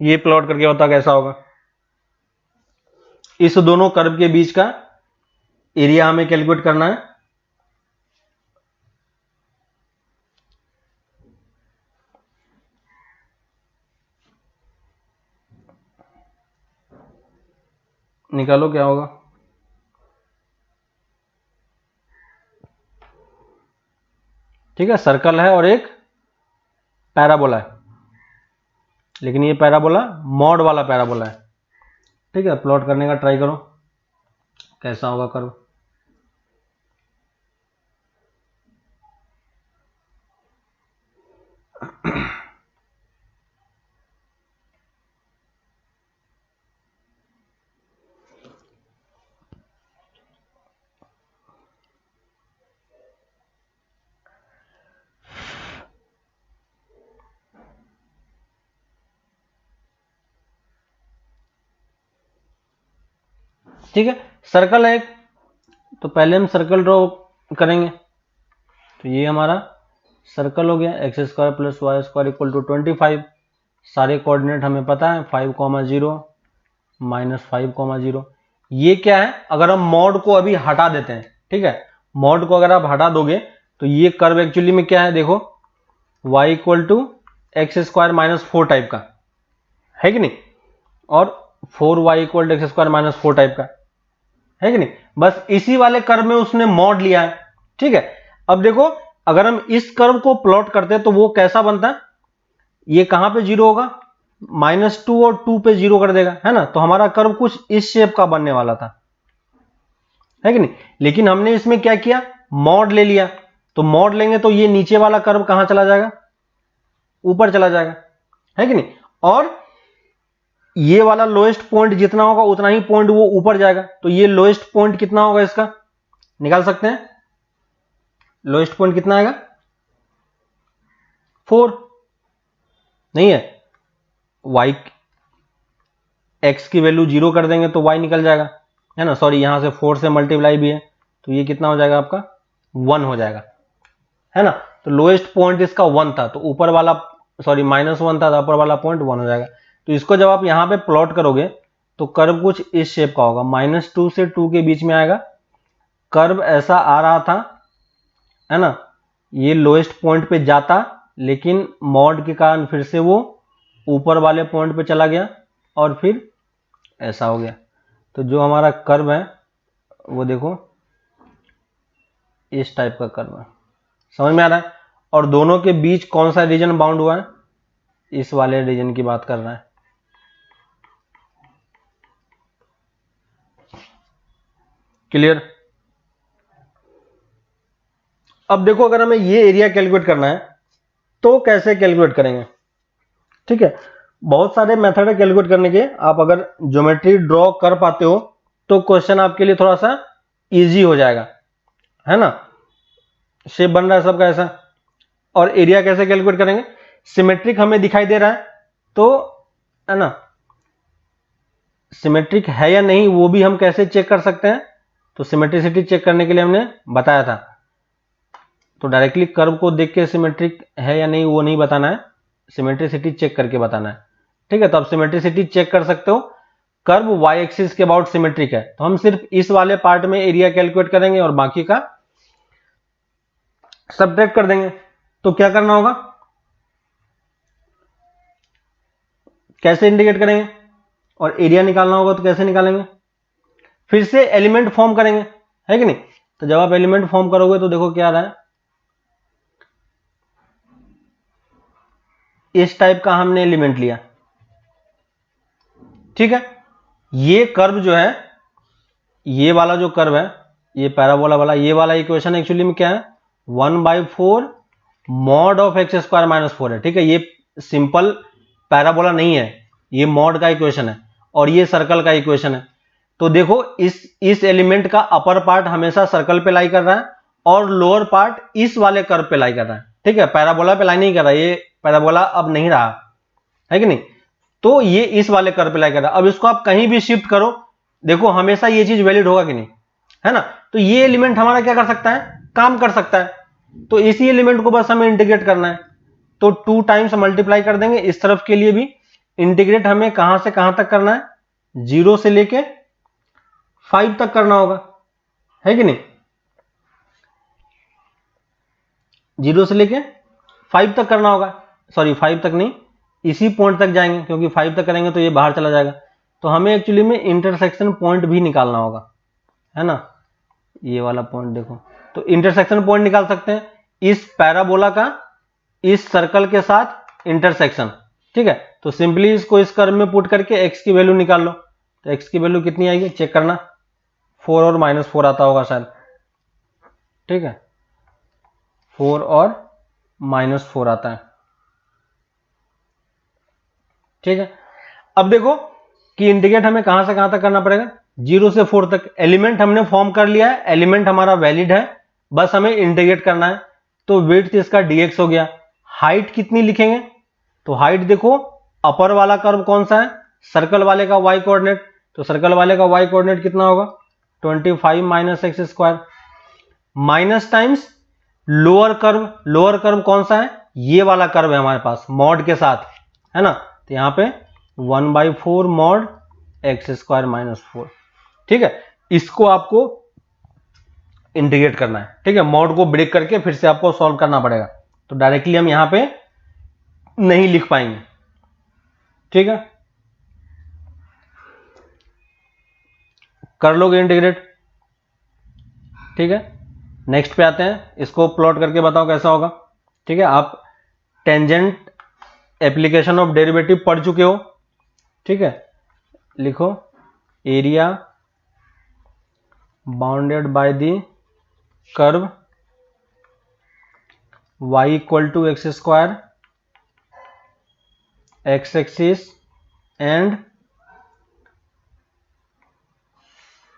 ये प्लॉट करके बताओ कैसा होगा। इस दोनों कर्व के बीच का एरिया हमें कैलकुलेट करना है। निकालो क्या होगा। ठीक है, सर्कल है और एक पैराबोला है, लेकिन ये पैराबोला मॉड वाला पैराबोला है, ठीक है। प्लॉट करने का ट्राई करो कैसा होगा कर्व। ठीक है, सर्कल है एक, तो पहले हम सर्कल ड्रॉ करेंगे। तो ये हमारा सर्कल हो गया, x² + y² = 25। सारे कोऑर्डिनेट हमें पता है, 5, 0 -5, 0। ये क्या है? अगर हम मॉड को अभी हटा देते हैं, ठीक है, मॉड को अगर आप हटा दोगे तो ये कर्व एक्चुअली में क्या है? देखो y = x² - 4 टाइप का है कि नहीं, और 4y = x² - 4 टाइप का है कि नहीं। बस इसी वाले कर्व में उसने मॉड लिया है, ठीक है। अब देखो अगर हम इस कर्व को प्लॉट करते हैं तो वो कैसा बनता है, ये कहां पे जीरो होगा, -2 और 2 पे जीरो कर देगा, है ना। तो हमारा कर्व कुछ इस शेप का बनने वाला था, है कि नहीं। लेकिन हमने इसमें क्या किया, मॉड ले लिया। तो मॉड लेंगे तो ये नीचे वाला कर्व कहां चला जाएगा, ऊपर चला जाएगा, है कि नहीं। और ये वाला लोएस्ट पॉइंट जितना होगा उतना ही पॉइंट वो ऊपर जाएगा। तो ये लोएस्ट पॉइंट कितना होगा इसका, निकाल सकते हैं। लोएस्ट पॉइंट कितना आएगा, 4 नहीं है, y x की वैल्यू 0 कर देंगे तो y निकल जाएगा, है ना। सॉरी, यहां से 4 से मल्टीप्लाई भी है तो ये कितना हो जाएगा आपका, 1 हो जाएगा, है ना। तो लोएस्ट पॉइंट इसका 1 था, तो ऊपर वाला सॉरी -1 था, तो ऊपर वाला पॉइंट 1 हो जाएगा। तो इसको जब आप यहां पे प्लॉट करोगे तो कर्व कुछ इस शेप का होगा, -2 से 2 के बीच में आएगा। कर्व ऐसा आ रहा था, है ना, ये लोएस्ट पॉइंट पे जाता, लेकिन मॉड के कारण फिर से वो ऊपर वाले पॉइंट पे चला गया और फिर ऐसा हो गया। तो जो हमारा कर्व है वो देखो इस टाइप का कर्व है, समझ में आ रहा है। और दोनों के बीच कौन सा रीजन बाउंड हुआ है, इस वाले रीजन की बात कर रहा है। क्लियर। अब देखो, अगर हमें ये एरिया कैलकुलेट करना है तो कैसे कैलकुलेट करेंगे, ठीक है। बहुत सारे मेथड है कैलकुलेट करने के। आप अगर ज्योमेट्री ड्रॉ कर पाते हो तो क्वेश्चन आपके लिए थोड़ा सा इजी हो जाएगा, है ना। शेप बन रहा है सबका ऐसा। और एरिया कैसे कैलकुलेट करेंगे, सिमेट्रिक हमें दिखाई दे रहा है तो, है ना, सिमेट्रिक है या नहीं वो भी हम कैसे चेक कर सकते हैं। तो सिमेट्रिसिटी चेक करने के लिए हमने बताया था, तो डायरेक्टली कर्व को देख के सिमेट्रिक है या नहीं वो नहीं बताना है, सिमेट्रिसिटी चेक करके बताना है, ठीक है। तो आप सिमेट्रिसिटी चेक कर सकते हो। कर्व y एक्सिस के अबाउट सिमेट्रिक है, तो हम सिर्फ इस वाले पार्ट में एरिया कैलकुलेट करेंगे और बाकी का सब्ट्रैक्ट कर देंगे। तो क्या करना होगा, कैसे इंडिकेट करेंगे, और एरिया निकालना होगा तो कैसे निकालेंगे, फिर से एलिमेंट फॉर्म करेंगे, है कि नहीं। तो जब आप एलिमेंट फॉर्म करोगे तो देखो क्या आ रहा है, इस टाइप का हमने एलिमेंट लिया, ठीक है। ये कर्व जो है, ये वाला जो कर्व है, ये पैराबोला वाला, ये वाला इक्वेशन एक्चुअली में क्या है, 1/4 मॉड ऑफ x स्क्वायर -4 है, ठीक है। ये सिंपल पैराबोला नहीं है, ये मॉड का इक्वेशन है और ये सर्कल का इक्वेशन है। तो देखो, इस एलिमेंट का अपर पार्ट हमेशा सर्कल पे लाई कर रहा है और लोअर पार्ट इस वाले कर्व पे लाई कर रहा है, ठीक है। पैराबोला पे लाई नहीं कर रहा, ये पैराबोला अब नहीं रहा, है कि नहीं। तो ये इस वाले कर्व पे लाई कर रहा है। अब इसको आप कहीं भी शिफ्ट करो, देखो हमेशा ये चीज वैलिड होगा कि नहीं, है ना। तो ये एलिमेंट हमारा क्या कर सकता है, काम कर सकता है। तो इसी एलिमेंट को बस हमें इंटीग्रेट करना है। तो 2 टाइम्स मल्टीप्लाई कर देंगे इस तरफ के लिए भी। इंटीग्रेट हमें कहां से कहां तक करना है, 0 से लेके 5 तक करना होगा, है कि नहीं। 0 से लेके 5 तक करना होगा, सॉरी 5 तक नहीं, इसी पॉइंट तक जाएंगे, क्योंकि 5 तक करेंगे तो ये बाहर चला जाएगा। तो हमें एक्चुअली में इंटरसेक्शन पॉइंट भी निकालना होगा, है ना। ये वाला पॉइंट देखो, तो इंटरसेक्शन पॉइंट निकाल सकते हैं इस पैराबोला का इस सर्कल के साथ इंटरसेक्शन, ठीक है। तो सिंपली इसको इस कर्व में पुट करके x की वैल्यू निकाल लो। तो x की वैल्यू कितनी आएगी चेक करना, 4 और -4 आता होगा शायद, ठीक है। 4 और -4 आता है, ठीक है। अब देखो कि इंटीग्रेट हमें कहां से कहां तक करना पड़ेगा, 0 से 4 तक। एलिमेंट हमने फॉर्म कर लिया है, एलिमेंट हमारा वैलिड है, बस हमें इंटीग्रेट करना है। तो विड्थ इसका dx हो गया। हाइट कितनी लिखेंगे, तो हाइट देखो, अपर वाला कर्व कौन सा है, सर्कल वाले का y कोऑर्डिनेट। तो सर्कल वाले का y कोऑर्डिनेट कितना होगा, 25 - x square, minus times lower curve कौन सा है, ये वाला कर्व है हमारे पास मॉड के साथ, है ना। तो यहां पे 1/4 मॉड x स्क्वायर -4, ठीक है। इसको आपको इंटीग्रेट करना है, ठीक है। मॉड को ब्रेक करके फिर से आपको सॉल्व करना पड़ेगा, तो डायरेक्टली हम यहां पे नहीं लिख पाएंगे, ठीक है। कर लोगे इंटीग्रेट, ठीक है। नेक्स्ट पे आते हैं, इसको प्लॉट करके बताओ कैसा होगा। ठीक है, आप टेंजेंट एप्लीकेशन ऑफ डेरिवेटिव पढ़ चुके हो। ठीक है, लिखो area bounded by the curve y equal to x square x axis and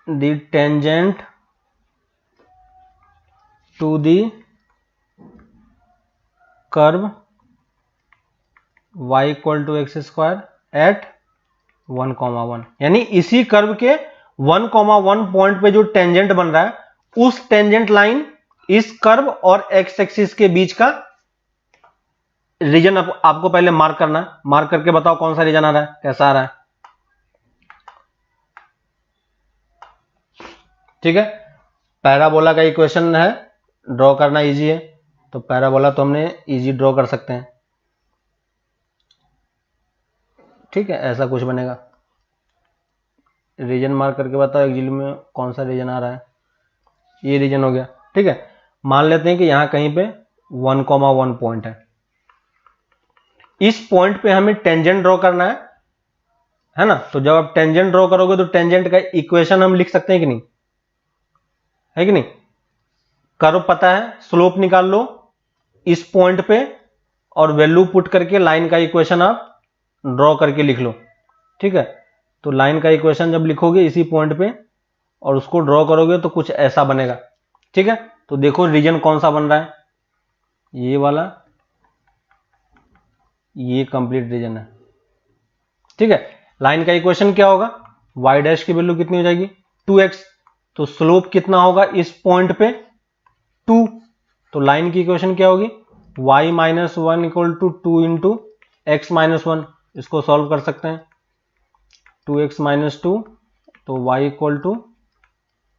the tangent to the curve y equal to x square at 1,1, यानी इसी कर्व के 1,1 पॉइंट पे जो टेंजेंट बन रहा है उस टेंजेंट लाइन इस कर्व और एक्स एक्सिस के बीच का रीजन आपको पहले मार्क करना है। मार्क करके बताओ कौन सा रीजन आ रहा है, कैसा आ रहा है। ठीक है, पैराबोला का इक्वेशन है, ड्रॉ करना इजी है, तो पैराबोला तो हमने इजी ड्रॉ कर सकते हैं। ठीक है, ऐसा कुछ बनेगा। रीजन मार्क करके बताओ एक्चुअली में कौन सा रीजन आ रहा है। ये रीजन हो गया। ठीक है, मान लेते हैं कि यहां कहीं पे 1,1 पॉइंट है। इस पॉइंट पे हमें टेंजेंट ड्रॉ करना है ना। तो जब आप टेंजेंट ड्रॉ करोगे तो टेंजेंट का इक्वेशन हम लिख सकते हैं कि नहीं, है कि नहीं। कर्व पता है, स्लोप निकाल लो इस पॉइंट पे और वैल्यू पुट करके लाइन का इक्वेशन आप ड्रॉ करके लिख लो। ठीक है, तो लाइन का इक्वेशन जब लिखोगे इसी पॉइंट पे और उसको ड्रॉ करोगे तो कुछ ऐसा बनेगा। ठीक है, तो देखो रीजन कौन सा बन रहा है, ये वाला, ये कंप्लीट रीजन है। ठीक है, लाइन का इक्वेशन क्या होगा, y डैश की वैल्यू कितनी हो जाएगी 2x, तो स्लोप कितना होगा इस पॉइंट पे 2, तो लाइन की इक्वेशन क्या होगी y minus 1 equal to 2 into x minus 1। इसको सॉल्व कर सकते हैं, 2x माइनस 2, तो y equal to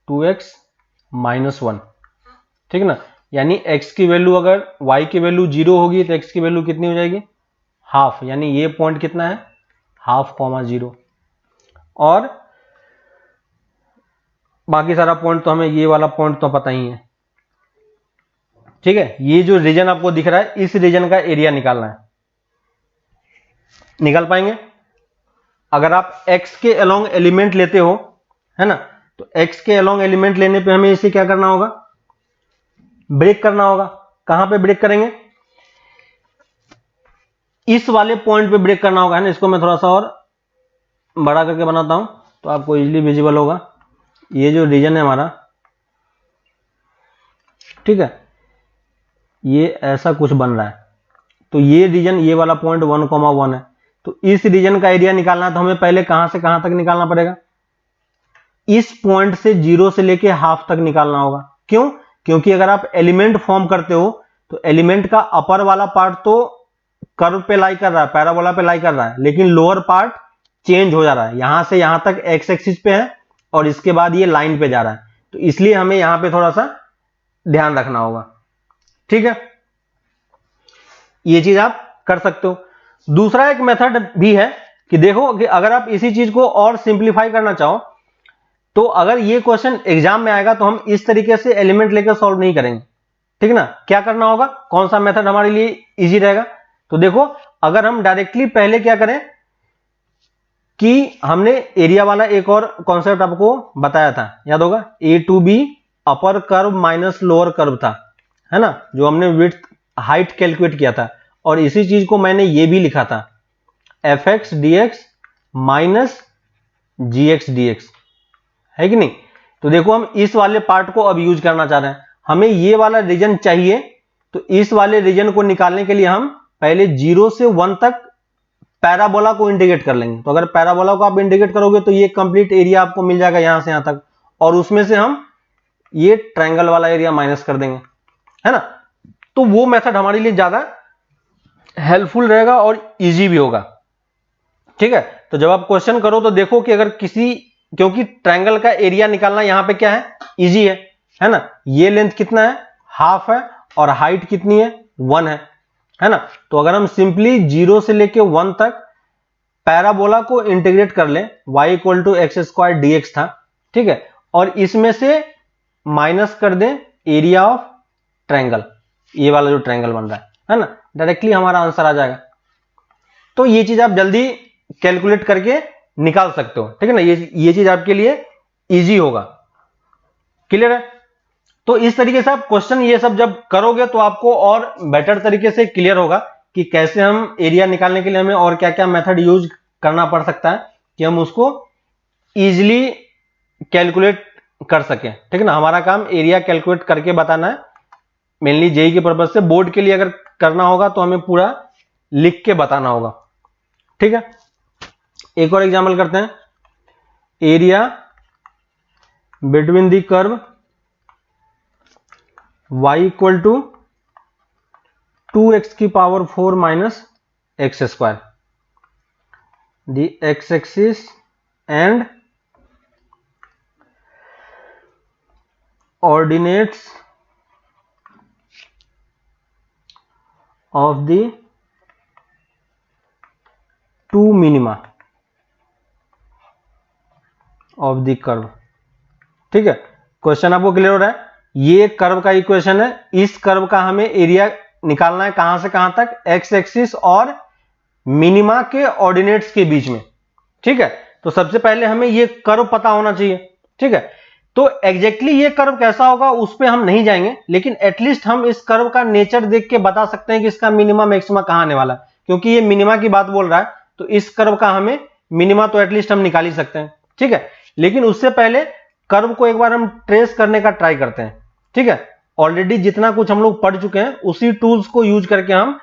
2x minus 1। ठीक ना, यानी x की वैल्यू अगर y की वैल्यू 0 होगी तो x की वैल्यू कितनी हो जाएगी हाफ, यानी ये पॉइंट कितना है 0.5, और बाकी सारा पॉइंट तो हमें, ये वाला पॉइंट तो पता ही है। ठीक है, ये जो रीजन आपको दिख रहा है इस रीजन का एरिया निकालना है। निकाल पाएंगे अगर आप x के अलोंग एलिमेंट लेते हो, है ना। तो x के अलोंग एलिमेंट लेने पे हमें इसे क्या करना होगा, ब्रेक करना होगा। कहां पे ब्रेक करेंगे, इस वाले पॉइंट पे ब्रेक करना होगा, है ना। इसको मैं थोड़ा सा और बड़ा करके बनाता हूं तो आपको इजीली विजिबल होगा। ये जो रीजन है हमारा, ठीक है, ये ऐसा कुछ बन रहा है। तो ये रीजन, ये वाला पॉइंट 1,1 है। तो इस रीजन का एरिया निकालना है तो हमें पहले कहां से कहां तक निकालना पड़ेगा, इस पॉइंट से 0 से लेके हाफ तक निकालना होगा। क्यों, क्योंकि अगर आप एलिमेंट फॉर्म करते हो तो एलिमेंट का अपर वाला पार्ट तो कर्व पे लाई कर रहा है, पैराबोला पे लाई कर रहा है, लेकिन लोअर पार्ट चेंज हो जा रहा है। यहां से यहां तक एक्स एक्सिस पे है और इसके बाद ये लाइन पे जा रहा है, तो इसलिए हमें यहां पे थोड़ा सा ध्यान रखना होगा। ठीक है, ये चीज आप कर सकते हो। दूसरा एक मेथड भी है कि देखो कि अगर आप इसी चीज को और सिंप्लीफाई करना चाहो तो अगर ये क्वेश्चन एग्जाम में आएगा तो हम इस तरीके से एलिमेंट लेकर सॉल्व नहीं करेंगे। ठीक ना, क्या करना होगा, कौन सा मेथड हमारे लिए इजी रहेगा। तो देखो, अगर हम डायरेक्टली पहले क्या करें कि हमने एरिया वाला एक और कॉन्सेप्ट आपको बताया था, याद होगा, a to b upper curve minus lower curve था, है ना, जो हमने विड्थ हाइट कैलकुलेट किया था। और इसी चीज को मैंने ये भी लिखा था, f x d x minus g x d x, है कि नहीं। तो देखो हम इस वाले पार्ट को अब यूज करना चाह रहे हैं, हमें ये वाला रीजन चाहिए। तो इस वाले रीजन को निकालने के लिए हम पहले 0 से 1 तक पैराबोला को इंटीग्रेट कर लेंगे। तो अगर पैराबोला को आप इंटीग्रेट करोगे तो ये कंप्लीट एरिया आपको मिल जाएगा यहां से यहां तक, और उसमें से हम ये ट्रायंगल वाला एरिया माइनस कर देंगे, है ना। तो वो मेथड हमारे लिए ज्यादा हेल्पफुल रहेगा और इजी भी होगा। ठीक है, तो जब आप क्वेश्चन करो तो देखो कि अगर किसी, क्योंकि ट्रायंगल का एरिया निकालना यहां पे क्या है, इजी है ना। ये लेंथ कितना है, हाफ है, और हाइट कितनी है, 1 है ना। तो अगर हम सिंपली 0 से लेके 1 तक पैराबोला को इंटीग्रेट कर लें, y equal to x square d x था, ठीक है, और इसमें से माइनस कर दें एरिया ऑफ ट्रायंगल, ये वाला जो ट्रायंगल बन रहा है ना, डायरेक्टली हमारा आंसर आ जाएगा। तो ये चीज आप जल्दी कैलकुलेट करके निकाल सकते हो, ठीक है ना, ये चीज आपके लिए इजी होगा। क्लियर है? तो इस तरीके से आप क्वेश्चन ये सब जब करोगे तो आपको और बेटर तरीके से क्लियर होगा कि कैसे हम एरिया निकालने के लिए हमें और क्या क्या मेथड यूज करना पड़ सकता है कि हम उसको इजीली कैलकुलेट कर सकें, ठीक है ना। हमारा काम एरिया कैलकुलेट करके बताना है, मेनली जेई के पर्पज से। बोर्ड के लिए अगर करना होगा तो हमें पूरा लिख के बताना होगा, ठीक है। एक और एग्जांपल करते हैं, area between the curve y equal to 2x की power 4 minus x square, the x axis and ordinates of the two minima of the curve, ठीक है। क्वेश्चन आपको क्लियर हो रहा है? ये कर्व का इक्वेशन है, इस कर्व का हमें एरिया निकालना है कहां से कहां तक, एक्स एक्सिस और मिनिमा के ऑर्डिनेट्स के बीच में, ठीक है। तो सबसे पहले हमें ये कर्व पता होना चाहिए, ठीक है। तो एग्जैक्टली ये कर्व कैसा होगा उस पे हम नहीं जाएंगे, लेकिन एटलीस्ट हम इस कर्व का नेचर देख के बता सकते हैं कि इसका मिनिमा मैक्सिमा कहां आने वाला है, क्योंकि ये मिनिमा की बात बोल रहा है तो इस कर्व का हमें मिनिमा तो एटलीस्ट हम निकाल ही सकते हैं, ठीक है। लेकिन उससे पहले कर्व को एक बार हम ट्रेस करने का ट्राई करते हैं, ठीक है। ऑलरेडी जितना कुछ हम लोग पढ़ चुके हैं उसी टूल्स को यूज करके हम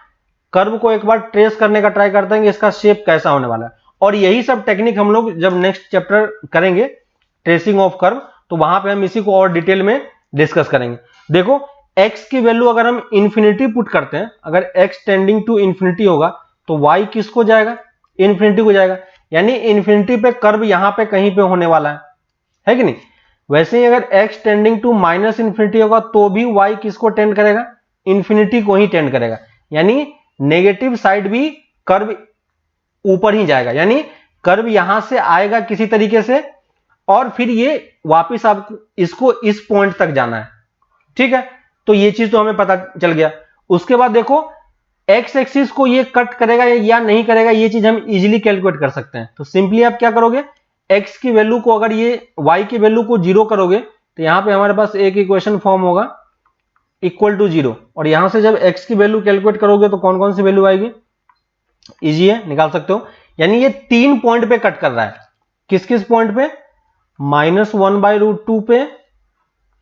कर्व को एक बार ट्रेस करने का ट्राई करते हैं कि इसका शेप कैसा होने वाला है। और यही सब टेक्निक हम लोग जब नेक्स्ट चैप्टर करेंगे ट्रेसिंग ऑफ कर्व, तो वहां पे हम इसी को और डिटेल में डिस्कस करेंगे। देखो x की वैल्यू अगर हम इंफिनिटी पुट करते हैं, अगर x टेंडिंग टू इंफिनिटी होगा तो y किसको जाएगा, इंफिनिटी को जाएगा, यानी इंफिनिटी पे कर्व यहां पे कहीं पे होने वाला है कि नहीं। वैसे ही अगर x tending to minus infinity होगा तो भी y किसको टेंड करेगा, इंफिनिटी को ही टेंड करेगा, यानी नेगेटिव साइड भी कर्व ऊपर ही जाएगा, यानी कर्व यहां से आएगा किसी तरीके से और फिर ये वापस आपको इसको इस पॉइंट तक जाना है, ठीक है। तो ये चीज तो हमें पता चल गया। उसके बाद देखो एक्स एक्सिस को ये कट करेगा या नहीं करेगा, ये चीज हम इजीली कैलकुलेट कर सकते हैं। तो सिंपली आप क्या करोगे, एक्स की वैल्यू को अगर ये वाई की वैल्यू को 0 करोगे तो यहां पे हमारे पास एक इक्वेशन फॉर्म होगा इक्वल टू 0, और यहां से जब एक्स की वैल्यू कैलकुलेट करोगे तो कौन कौन सी वैल्यू आएगी, इजी है, निकाल सकते हो। यानी ये 3 पॉइंट पे कट कर रहा है, किस किस पॉइंट पे, -1/√2 पे,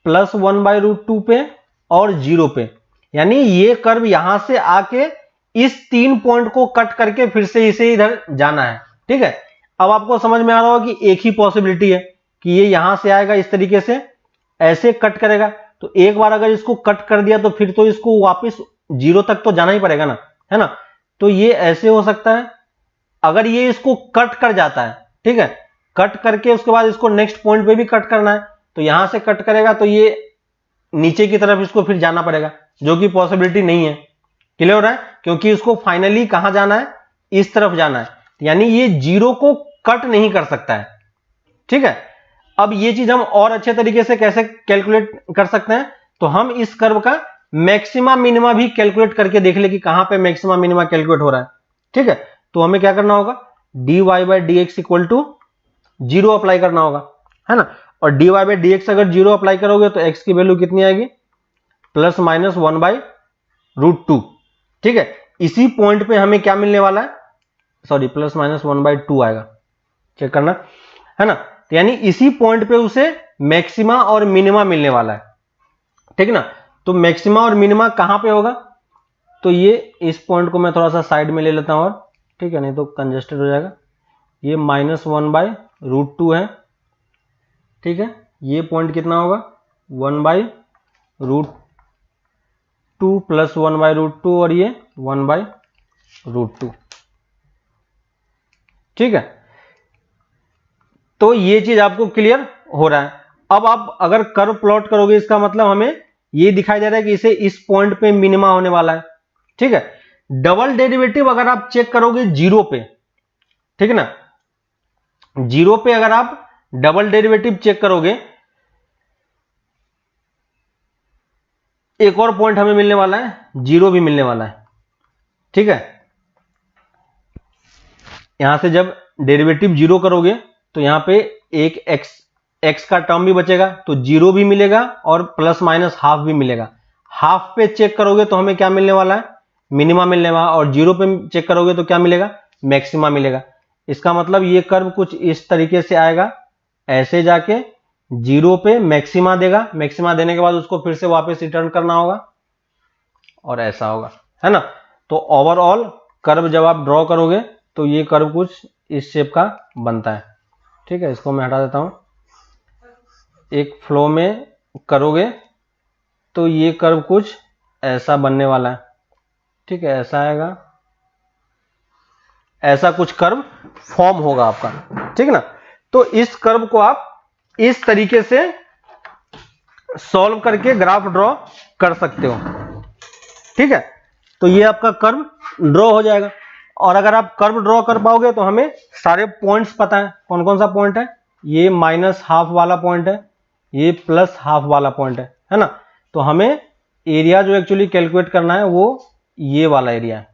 +1/√2 पे और 0 पे। यानी ये कर्व यहां से आके इस 3 पॉइंट को कट करके फिर से इसे इधर जाना है, ठीक है। अब आपको समझ में आ रहा होगा कि एक ही पॉसिबिलिटी है कि ये यहां से आएगा इस तरीके से ऐसे कट करेगा, तो एक बार अगर इसको कट कर दिया तो फिर तो इसको वापस 0 तक तो जाना ही पड़ेगा ना, है ना। तो ये ऐसे हो सकता है, अगर ये इसको कट कर जाता है, ठीक है, कट करके उसके बाद इसको नेक्स्ट पॉइंट पे भी कट करना है, तो यहां से कट करेगा तो ये नीचे की तरफ इसको फिर जाना पड़ेगा, जो कि पॉसिबिलिटी नहीं है। क्लियर हो रहा है, क्योंकि इसको फाइनली कहां जाना है, इस तरफ जाना है, यानी ये 0 को कट नहीं कर सकता है, ठीक है। अब ये चीज हम और अच्छे तरीके से कैसे कैलकुलेट कर सकते हैं, तो हम इस कर्व का मैक्सिमा मिनिमा भी कैलकुलेट करके देख ले कि कहां पे मैक्सिमा मिनिमा कैलकुलेट हो रहा है, ठीक है। तो हमें क्या करना होगा, dy/dx इक्वल टू 0 अप्लाई करना होगा, है ना। और dy/dx अगर 0 अप्लाई करोगे तो x की वैल्यू कितनी आएगी, +-1/√2, ठीक है। इसी पॉइंट पे हमें क्या मिलने वाला है, सॉरी +-1/2 आएगा, चेक करना, है ना। तो यानी इसी पॉइंट पे उसे मैक्सिमा और मिनिमा मिलने वाला है, ठीक है ना। तो मैक्सिमा और मिनिमा कहां पे होगा, तो ये इस पॉइंट को मैं थोड़ा सा साइड में ले लेता हूं और, ठीक है, नहीं तो कंजेस्टेड हो जाएगा। ये -1/√2 है, ठीक है। ये पॉइंट कितना होगा, 1/√2 + 1/√2 और ये 1/√2, ठीक है। तो ये चीज आपको क्लियर हो रहा है। अब आप अगर कर्व प्लॉट करोगे इसका मतलब हमें ये दिखाई दे रहा है कि इसे इस पॉइंट पे मिनिमा होने वाला है, ठीक है। डबल डेरिवेटिव अगर आप चेक करोगे 0 पे, ठीक है ना, 0 पे अगर आप डबल डेरिवेटिव चेक करोगे एक और पॉइंट हमें मिलने वाला है, 0 भी मिलने वाला है। ठीक है, यहां से जब डेरिवेटिव 0 करोगे तो यहां पे एक x का टर्म भी बचेगा, तो 0 भी मिलेगा और प्लस माइनस हाफ भी मिलेगा। हाफ पे चेक करोगे तो हमें क्या मिलने वाला है, मिनिमा मिलने वाला, और 0 पे चेक करोगे तो क्या मिलेगा, मैक्सिमा मिलेगा। इसका मतलब ये कर्व कुछ इस तरीके से आएगा, ऐसे जाके 0 पे मैक्सिमा देगा, मैक्सिमा देने के बाद उसको फिर से वापस रिटर्न करना होगा और ऐसा होगा, है ना। तो ओवरऑल कर्व जब आप ड्रॉ करोगे तो ये कर्व कुछ इस शेप का बनता है। ठीक है, इसको मैं हटा देता हूं। एक फ्लो में करोगे तो ये कर्व कुछ ऐसा बनने वाला है। ठीक है, ऐसा आएगा, ऐसा कुछ कर्व फॉर्म होगा आपका। ठीक है ना, तो इस कर्व को आप इस तरीके से सॉल्व करके ग्राफ ड्रॉ कर सकते हो। ठीक है, तो ये आपका कर्व ड्रॉ हो जाएगा। और अगर आप कर्व ड्रॉ कर पाओगे तो हमें सारे पॉइंट्स पता है, कौन कौन सा पॉइंट है, ये माइनस हाफ वाला पॉइंट है, ये प्लस हाफ वाला पॉइंट है ना। तो हमें एरिया जो एक्चुअली कैलकुलेट करना है वो ये वाला एरिया है।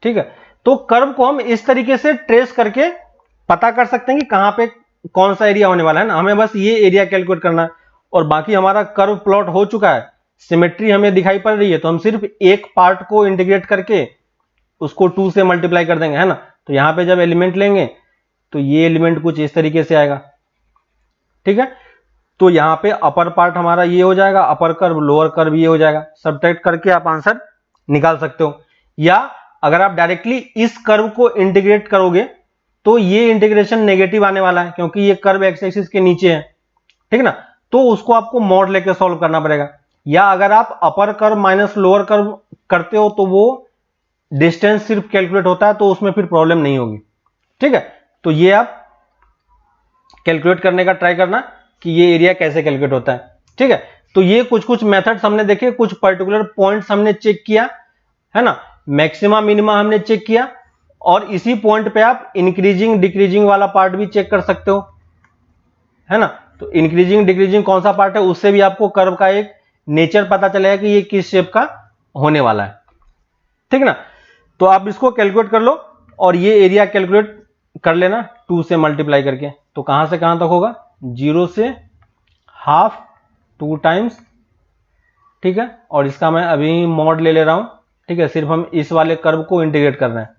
ठीक है, तो कर्व को हम इस तरीके से ट्रेस करके पता कर सकते हैं कि कहां पे कौन सा एरिया होने वाला है ना। हमें बस ये एरिया कैलकुलेट करना है और बाकी हमारा कर्व प्लॉट हो चुका है, सिमेट्री हमें दिखाई पड़ रही है, तो हम सिर्फ एक पार्ट को इंटीग्रेट करके उसको 2 से मल्टीप्लाई कर देंगे, है ना। तो यहां पे जब एलिमेंट लेंगे तो ये एलिमेंट कुछ इस तरीके से आएगा। ठीक है, तो यहां पे अपर पार्ट हमारा ये हो जाएगा, अपर कर्व, लोअर कर्व ये हो जाएगा। सब्ट्रैक्ट करके आप आंसर निकाल सकते हो, या अगर आप डायरेक्टली इस कर्व को इंटीग्रेट करोगे तो ये इंटीग्रेशन नेगेटिव आने वाला है, क्योंकि ये कर्व एक्स एक्सिस के नीचे है। ठीक है ना, तो उसको आपको मॉड लेके सॉल्व करना पड़ेगा। या अगर आप अपर कर्व माइनस लोअर कर्व करते हो तो वो डिस्टेंस सिर्फ कैलकुलेट होता है, तो उसमें फिर प्रॉब्लम नहीं होगी। ठीक है, तो ये आप कैलकुलेट करने का ट्राई करना कि ये एरिया कैसे कैलकुलेट होता है। ठीक है, तो ये कुछ कुछ मेथड्स हमने देखे, कुछ पर्टिकुलर पॉइंट्स हमने चेक किया, है ना। मैक्सिमा मिनिमा हमने चेक किया, और इसी पॉइंट पे आप इंक्रीजिंग डिक्रीजिंग वाला पार्ट भी चेक कर सकते हो, है ना। तो इंक्रीजिंग डिक्रीजिंग कौन सा पार्ट है, उससे भी आपको कर्व का एक नेचर पता चलेगा कि ये किस शेप का होने वाला है। ठीक है ना, तो आप इसको कैलकुलेट कर लो और ये एरिया कैलकुलेट कर लेना 2 से मल्टीप्लाई करके। तो कहां से कहां तक होगा, 0 से हाफ 2 टाइम्स। ठीक है, और इसका मैं अभी मॉड ले रहा हूं। ठीक है, सिर्फ हम इस वाले कर्व को इंटीग्रेट कर रहे हैं,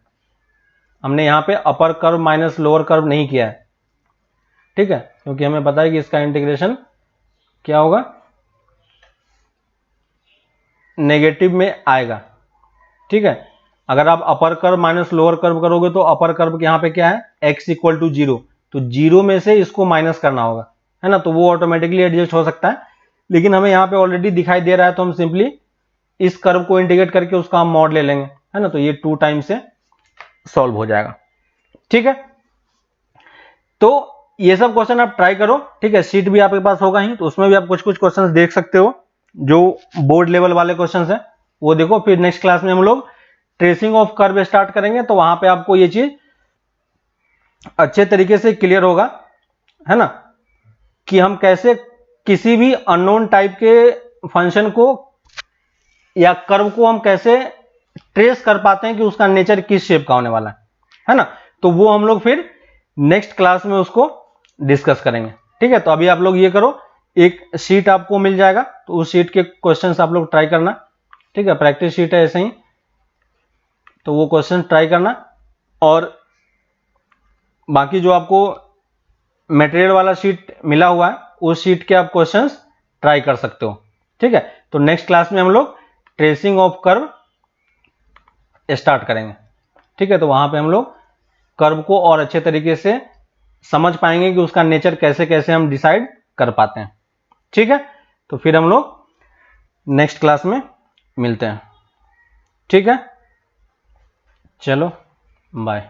हमने यहां पे अपर कर्व माइनस लोअर कर्व नहीं किया है। ठीक है, क्योंकि हमें पता है कि इसका इंटीग्रेशन क्या होगा, नेगेटिव में आएगा। ठीक है, अगर आप अपर कर्व माइनस लोअर कर्व करोगे तो अपर कर्व के यहां पे क्या है, x इक्वल टू 0, तो 0 में से इसको माइनस करना होगा, है ना। तो वो ऑटोमेटिकली एडजस्ट हो सकता है, लेकिन हमें यहां पे ऑलरेडी दिखाई दे रहा है, तो हम सिंपली इस कर्व को इंटीग्रेट करके उसका हम मॉड ले लेंगे, है ना। तो ये 2 टाइम से सॉल्व हो जाएगा। ठीक है, तो ये सब क्वेश्चन आप ट्राई करो। ठीक है, शीट भी आपके पास होगा ही, तो उसमें भी आप कुछ कुछ क्वेश्चंस देख सकते हो जो बोर्ड लेवल वाले क्वेश्चंस हैं, वो देखो। फिर नेक्स्ट क्लास में हम लोग ट्रेसिंग ऑफ कर्व स्टार्ट करेंगे, तो वहां पे आपको ये चीज अच्छे तरीके से क्लियर होगा, है ना, कि हम कैसे किसी भी अननोन टाइप के फंक्शन को या कर्व को हम कैसे ट्रेस कर पाते हैं कि उसका नेचर किस शेप का होने वाला है ना। तो वो हम लोग फिर नेक्स्ट क्लास में उसको डिस्कस करेंगे। ठीक है, तो अभी आप लोग ये करो, एक शीट आपको मिल जाएगा, तो उस शीट के क्वेश्चंस आप लोग ट्राई करना। ठीक है, प्रैक्टिस शीट है ऐसे ही, तो वो क्वेश्चन ट्राई करना, और बाकी जो आपको मटेरियल वाला शीट मिला हुआ है उस शीट के आप क्वेश्चंस ट्राई कर सकते हो। ठीक है, तो नेक्स्ट क्लास में हम लोग ट्रेसिंग ऑफ कर्व स्टार्ट करेंगे। ठीक है, तो वहां पे हम लोग कर्व को और अच्छे तरीके से समझ पाएंगे कि उसका नेचर कैसे कैसे हम डिसाइड कर पाते हैं। ठीक है, तो फिर हम लोग नेक्स्ट क्लास में मिलते हैं। ठीक है, चलो बाय।